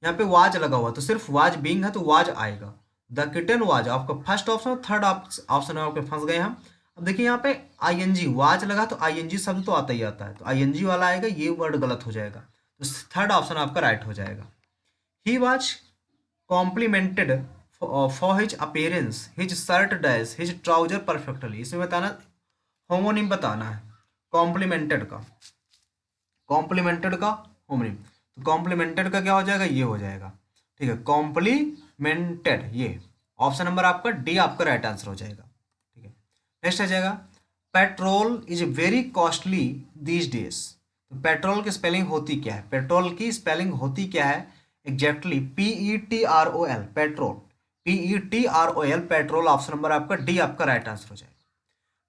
यहाँ पे वाज लगा हुआ तो सिर्फ वाज बीइंग है तो वाज आएगा, द किटन वाज आपका फर्स्ट ऑप्शन, थर्ड ऑप्शन में आपके फंस गए हम। अब देखिए यहाँ पे आईएनजी वाज लगा तो आईएनजी शब्द तो आता ही आता है, तो आईएनजी वाला आएगा, ये वर्ड गलत हो जाएगा, तो थर्ड ऑप्शन आपका राइट हो जाएगा। He was complimented for his appearance, his shirt dash, his trouser perfectly, इसमें बताना होमोनिम बताना है, कॉम्प्लीमेंटेड का, कॉम्प्लीमेंटेड का होमोनिम, तो कॉम्प्लीमेंटेड का क्या हो जाएगा, ये हो जाएगा, ठीक है, कॉम्प्लीमेंटेड, ये ऑप्शन नंबर आपका डी आपका राइट आंसर हो जाएगा, ठीक है। नेक्स्ट आ जाएगा petrol is very costly these days, तो पेट्रोल की स्पेलिंग होती क्या है, पेट्रोल की स्पेलिंग होती क्या है exactly, PETROL, petrol, PETROL, petrol, option number आपका डी आपका राइट आंसर हो जाएगा।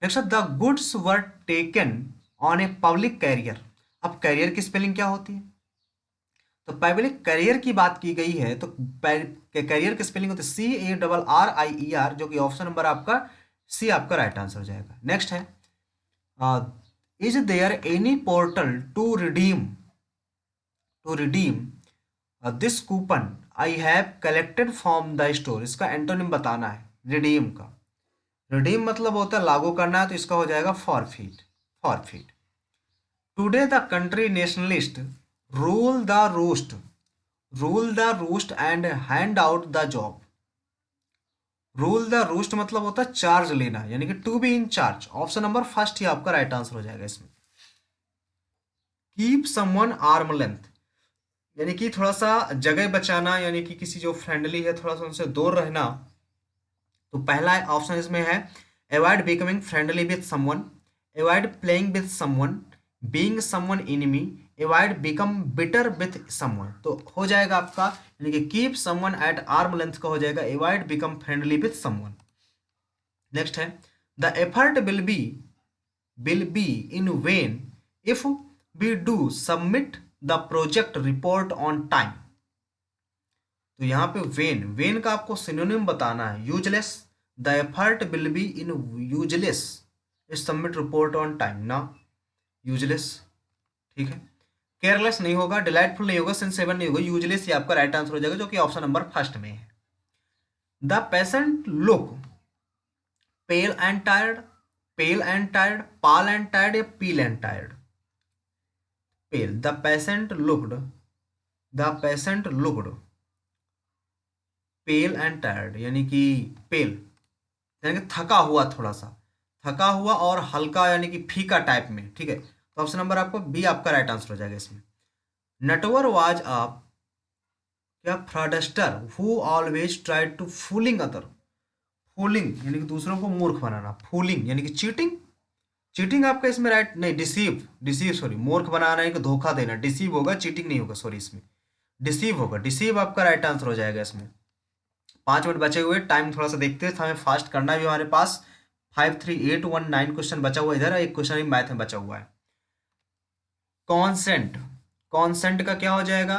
Next the goods were taken on a public carrier, अब कैरियर की स्पेलिंग क्या होती है, तो पब्लिक कैरियर की बात की गई है तो कैरियर की स्पेलिंग होती है CARRIER, जो कि ऑप्शन नंबर आपका सी आपका राइट आंसर हो जाएगा। नेक्स्ट है is there any portal to redeem, to redeem this coupon I have collected from the store, इसका एंटोनिम बताना है रिडीम का, रिडीम मतलब होता है लागू करना है, तो इसका हो जाएगा forfeit, forfeit. Today the country nationalist rule the roost, rule the roost and hand out the job, rule the roost मतलब होता है चार्ज लेना, यानी कि to be in charge, option number first ही आपका राइट आंसर हो जाएगा इसमें। कीप समवन आर्म लेंथ, यानी कि थोड़ा सा जगह बचाना, यानी कि किसी जो फ्रेंडली है थोड़ा सा उनसे दूर रहना, तो पहला ऑप्शन इसमें है avoid becoming friendly with someone, avoid playing with someone, being someone enemy, avoid become bitter with someone, तो हो जाएगा आपका यानी कि keep someone at arm length का हो जाएगा avoid become friendly with someone. Next है the effort will be in vain if we do submit the project report on time, तो यहाँ पे वेन, वेन का आपको सिनोनिम बताना है useless, the effort will be in useless submit report on time, ना useless, ठीक है, केयरलेस नहीं होगा, डिलाइटफुल नहीं होगा, सिंसेबल नहीं होगा, यूजलेस ही आपका राइट आंसर हो जाएगा, जो कि ऑप्शन नंबर फर्स्ट में है। The patient look pale and tired, pale and tired, pal and tired या peel and tired, pale, the patient looked, the patient looked pale and tired, यानी कि पेल यानी कि थका हुआ, थोड़ा सा थका हुआ और हल्का यानी कि फीका टाइप में, ठीक है, तो तो ऑप्शन नंबर आपको बी आपका राइट आंसर हो जाएगा इसमें। नटवर वाज अ क्या fraudster who always tried to fooling other. Fooling यानी कि दूसरों को मूर्ख बनाना, फूलिंग यानी कि चीटिंग। चीटिंग आपका इसमें राइट नहीं, डिसीव, डिसीव सॉरी, मूर्ख बनाना है कि धोखा देना, डिसीव होगा, चीटिंग नहीं होगा, सॉरी इसमें डिसीव होगा, डिसीव आपका राइट आंसर हो जाएगा इसमें। 5 मिनट बचे हुए, टाइम थोड़ा सा देखते हैं, हमें फास्ट करना भी हमारे पास 53819 क्वेश्चन बचा हुआ इधर, एक क्वेश्चन भी मैथ में बचा हुआ है। कॉन्सेंट, कॉन्सेंट का क्या हो जाएगा,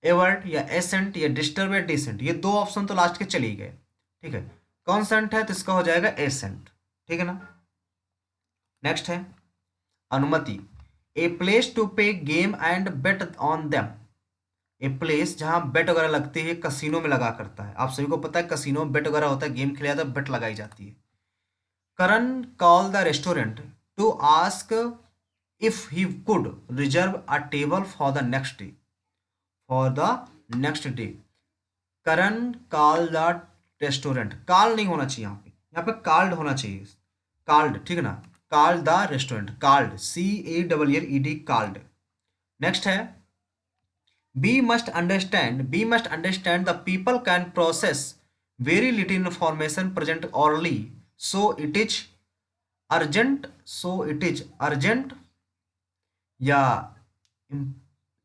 एवर्ट या एसेंट या डिस्टर्ब या डिसेंट, ये दो ऑप्शन तो लास्ट के चले ही गए, ठीक है। कॉन्सेंट है तो इसका हो जाएगा एसेंट, ठीक है ना। नेक्स्ट है अनुमति, ए प्लेस टू पे game and bet on them. A place जहां बेट वगैरह लगती है, कसिनो में लगा करता है, आप सभी को पता है कसिनो में बेट वगैरह होता है, गेम खेला जाता है, बेट लगाई जाती है। Karan call the restaurant to ask if he could reserve a table for the next day, for the next day. Karan call the restaurant, call नहीं होना चाहिए यहाँ पे कॉल्ड होना चाहिए, कॉल्ड, ठीक है ना, called the restaurant, called, CALLED, called. Next है we must understand the people can process very little information present orally, so it is urgent, so it is urgent या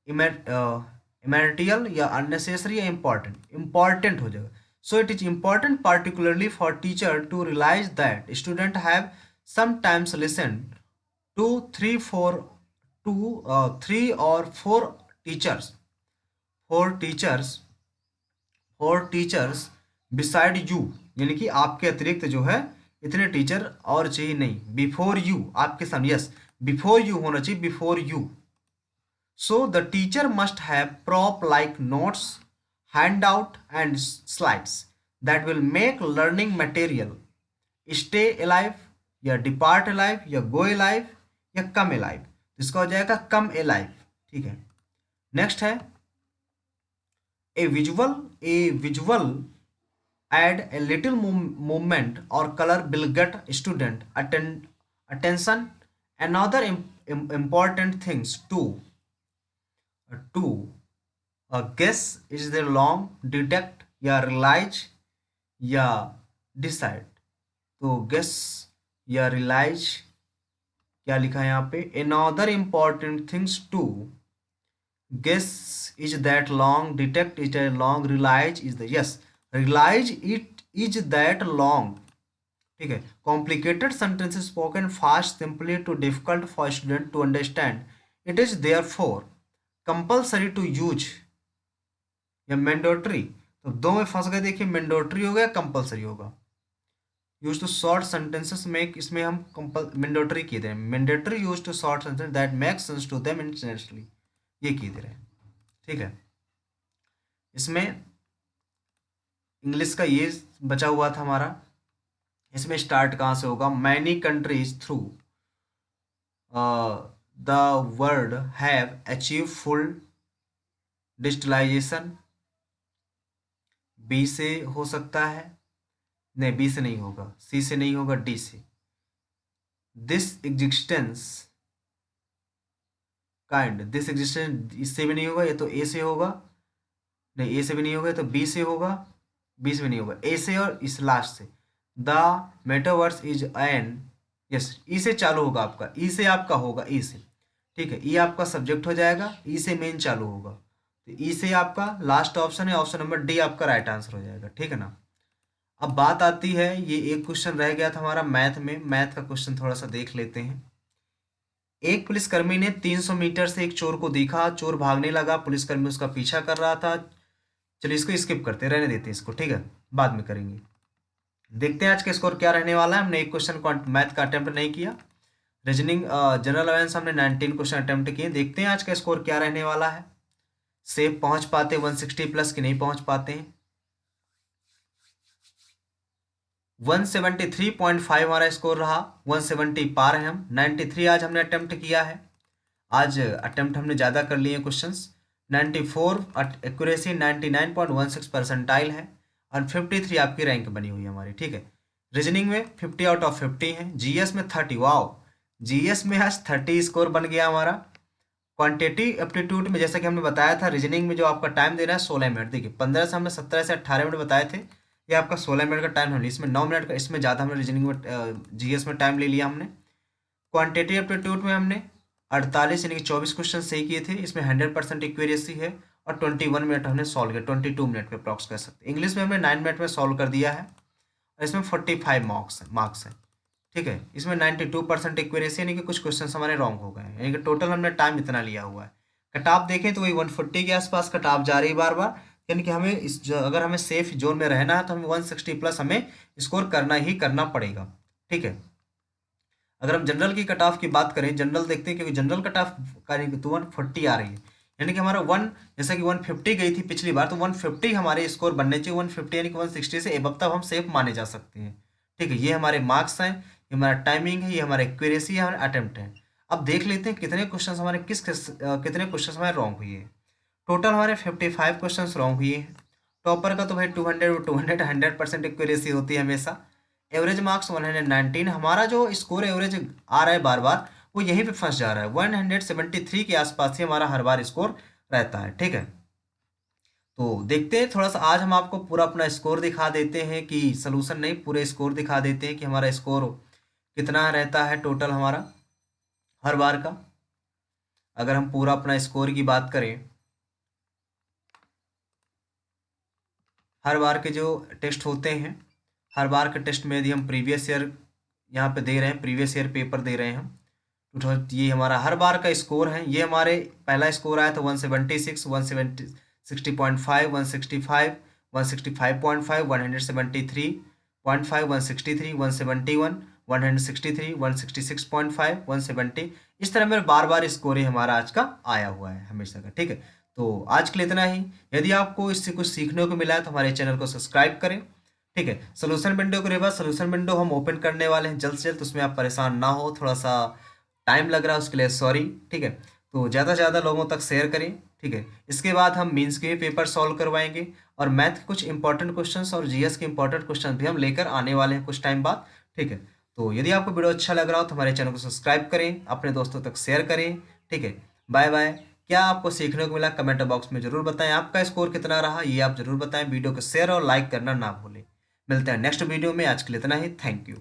इमैरिटियल या अननेसेसरी या important, important हो जाएगा। So it is important particularly for teacher to realise that student have sometimes listen to 3 or 4 teachers, 4 teachers beside you, यानी कि आपके अतिरिक्त जो है इतने टीचर और चाहिए नहीं, बिफोर यू आपके सामने, यस बिफोर यू होना चाहिए, before you. So the teacher must have prop like notes, handout and slides that will make learning material stay alive या डिपार्ट अलाइव या गो अलाइव या कम अलाइव, इसका हो जाएगा कम अलाइव, ठीक है। नेक्स्ट है a visual aid a little movement और colour will get student attention. Another important things to guess is the long, detect या realize या decide। तो गेस या रियलाइज, क्या लिखा है यहाँ पे, another important things to guess is that long, detect is that long, realize is the, yes realize it is that long, ठीक है। complicated sentences spoken fast simply too difficult for student to understand, it is therefore compulsory to use या mandatory, तो दो में फंस गए, देखिए mandatory हो गया, compulsory होगा। Use to short sentences make, इसमें हम मैंडेटरी किए दे रहे हैं, mandatory use to short sentence that make sense to them internationally, ये किए दे रहे हैं, ठीक है। इसमें इंग्लिश का ये बचा हुआ था हमारा, इसमें स्टार्ट कहाँ से होगा, many countries through the world have achieve full digitalization, B से हो सकता है, नहीं बी से नहीं होगा, सी से नहीं होगा, डी से। This existence kind, this existence इससे भी नहीं होगा, ये तो ए से होगा, नहीं ए से भी नहीं होगा, तो बी से होगा, बी से भी नहीं होगा, ए से और इस लास्ट से। The metaverse is an, yes E से चालू होगा आपका, ई से आपका होगा, ई से, ठीक है, ई आपका सब्जेक्ट हो जाएगा, ई से मेन चालू होगा, तो ई से आपका लास्ट ऑप्शन है, ऑप्शन नंबर डी आपका राइट आंसर हो जाएगा, ठीक है ना। अब बात आती है, ये एक क्वेश्चन रह गया था हमारा मैथ में, मैथ का क्वेश्चन थोड़ा सा देख लेते हैं। एक पुलिसकर्मी ने 300 मीटर से एक चोर को देखा, चोर भागने लगा, पुलिसकर्मी उसका पीछा कर रहा था। चलिए इसको स्किप करते, रहने देते हैं इसको, ठीक है, बाद में करेंगे। देखते हैं आज का स्कोर क्या रहने वाला है। हमने एक क्वेश्चन मैथ का अटेम्प्ट नहीं किया, रीजनिंग जनरल अवेयरनेस हमने 19 क्वेश्चन अटेम्प्ट किए। देखते हैं आज का स्कोर क्या रहने वाला है, सेफ पहुंच पाते 160 प्लस की नहीं पहुंच पाते हैं। 173.5 हमारा स्कोर रहा, 170 पार है हम। 93 आज हमने अटेम्प्ट किया है, आज अटेम्प्ट हमने ज़्यादा कर लिए क्वेश्चंस। 94 एक्यूरेसी, 99.16 परसेंटाइल है, और 53 आपकी रैंक बनी हुई है हमारी, ठीक है। रीजनिंग में 50 आउट ऑफ 50 है, जीएस में 30, वाओ जीएस में आज 30 स्कोर बन गया हमारा। क्वांटिटी एप्टीट्यूड में जैसा कि हमने बताया था, रीजनिंग में जो आपका टाइम दे रहा है 16 मिनट, देखिए 15 से हमने 17 से 18 मिनट बताए थे, ये आपका 16 मिनट का टाइम है, इसमें 9 मिनट का, इसमें ज़्यादा हमने रीजनिंग में जीएस में टाइम ले लिया हमने। क्वांटिटी एप्टीट्यूड में हमने 48 यानी कि 24 क्वेश्चन सही किए थे, इसमें 100% एक्यूरेसी है, और 21 मिनट हमने सॉल्व किया, 22 मिनट पे अप्रॉक्स कह सकते हैं। इंग्लिश में हमने 9 मिनट में सॉल्व कर दिया है, और इसमें 45 मार्क्स है, ठीक है। इसमें 92% एक्यूरेसी यानी कि कुछ क्वेश्चन हमारे रॉन्ग हो गए हैं, यानी कि टोटल हमने टाइम इतना लिया हुआ है। कटाप देखें तो वही 140 के आसपास कटाप जा रही है बार बार, यानी कि हमें अगर हमें सेफ जोन में रहना है तो हमें 160 प्लस हमें स्कोर करना ही करना पड़ेगा, ठीक है। अगर हम जनरल की कट ऑफ की बात करें, जनरल देखते हैं, क्योंकि जनरल कट ऑफ करेंगे तो 140 आ रही है, यानी कि हमारा जैसा कि 150 गई थी पिछली बार, तो 150 हमारे स्कोर बनने चाहिए, 150 यानी कि 160 से एबव तब हम सेफ माने जा सकते हैं, ठीक है। ये हमारे मार्क्स हैं, ये हमारा टाइमिंग है, ये हमारा एक्यूरेसी है, हमारा अटेम्प्ट है। अब देख लेते हैं कितने क्वेश्चन हमारे कितने क्वेश्चन हमारे रॉन्ग हुए हैं। टोटल हमारे 55 क्वेश्चन रॉन्ग हुए हैं। टॉपर का तो भाई 200 100% एक्यूरेसी होती है हमेशा। एवरेज मार्क्स 119, हमारा जो स्कोर एवरेज आ रहा है बार बार वो यहीं पे फंस जा रहा है, 173 के आसपास ही हमारा हर बार स्कोर रहता है, ठीक है। तो देखते हैं थोड़ा सा, आज हम आपको पूरा अपना स्कोर दिखा देते हैं, कि सोल्यूशन नहीं पूरे स्कोर दिखा देते हैं कि हमारा स्कोर कितना रहता है टोटल हमारा हर बार का। अगर हम पूरा अपना स्कोर की बात करें, हर बार के जो टेस्ट होते हैं, हर बार के टेस्ट में यदि हम प्रीवियस ईयर यहाँ पे दे रहे हैं, प्रीवियस ईयर पेपर दे रहे हैं हम, तो ये हमारा हर बार का स्कोर है। ये हमारे पहला स्कोर आया था 176, 160.5, 165, 165.5, 173.5, 163, 171, 163, 166.5, 170, इस तरह मेरे बार बार स्कोर ही हमारा आज का आया हुआ है हमेशा का, ठीक है। तो आज के लिए इतना ही। यदि आपको इससे कुछ सीखने को मिला है तो हमारे चैनल को सब्सक्राइब करें, ठीक है। सोल्यूशन विंडो के बाद सोल्यूशन विंडो हम ओपन करने वाले हैं जल्द से जल्द, उसमें आप परेशान ना हो, थोड़ा सा टाइम लग रहा है उसके लिए सॉरी, ठीक है। तो ज़्यादा से ज़्यादा लोगों तक शेयर करें, ठीक है। इसके बाद हम मीन्स के पेपर सॉल्व करवाएंगे, और मैथ के कुछ इंपॉर्टेंट क्वेश्चंस और जीएस के इंपॉर्टेंट क्वेश्चन भी हम लेकर आने वाले हैं कुछ टाइम बाद, ठीक है। तो यदि आपको वीडियो अच्छा लग रहा हो तो हमारे चैनल को सब्सक्राइब करें, अपने दोस्तों तक शेयर करें, ठीक है। Bye bye. क्या आपको सीखने को मिला कमेंट बॉक्स में जरूर बताएं, आपका स्कोर कितना रहा ये आप जरूर बताएं। वीडियो को शेयर और लाइक करना ना भूलें। मिलते हैं नेक्स्ट वीडियो में, आज के लिए इतना ही, थैंक यू।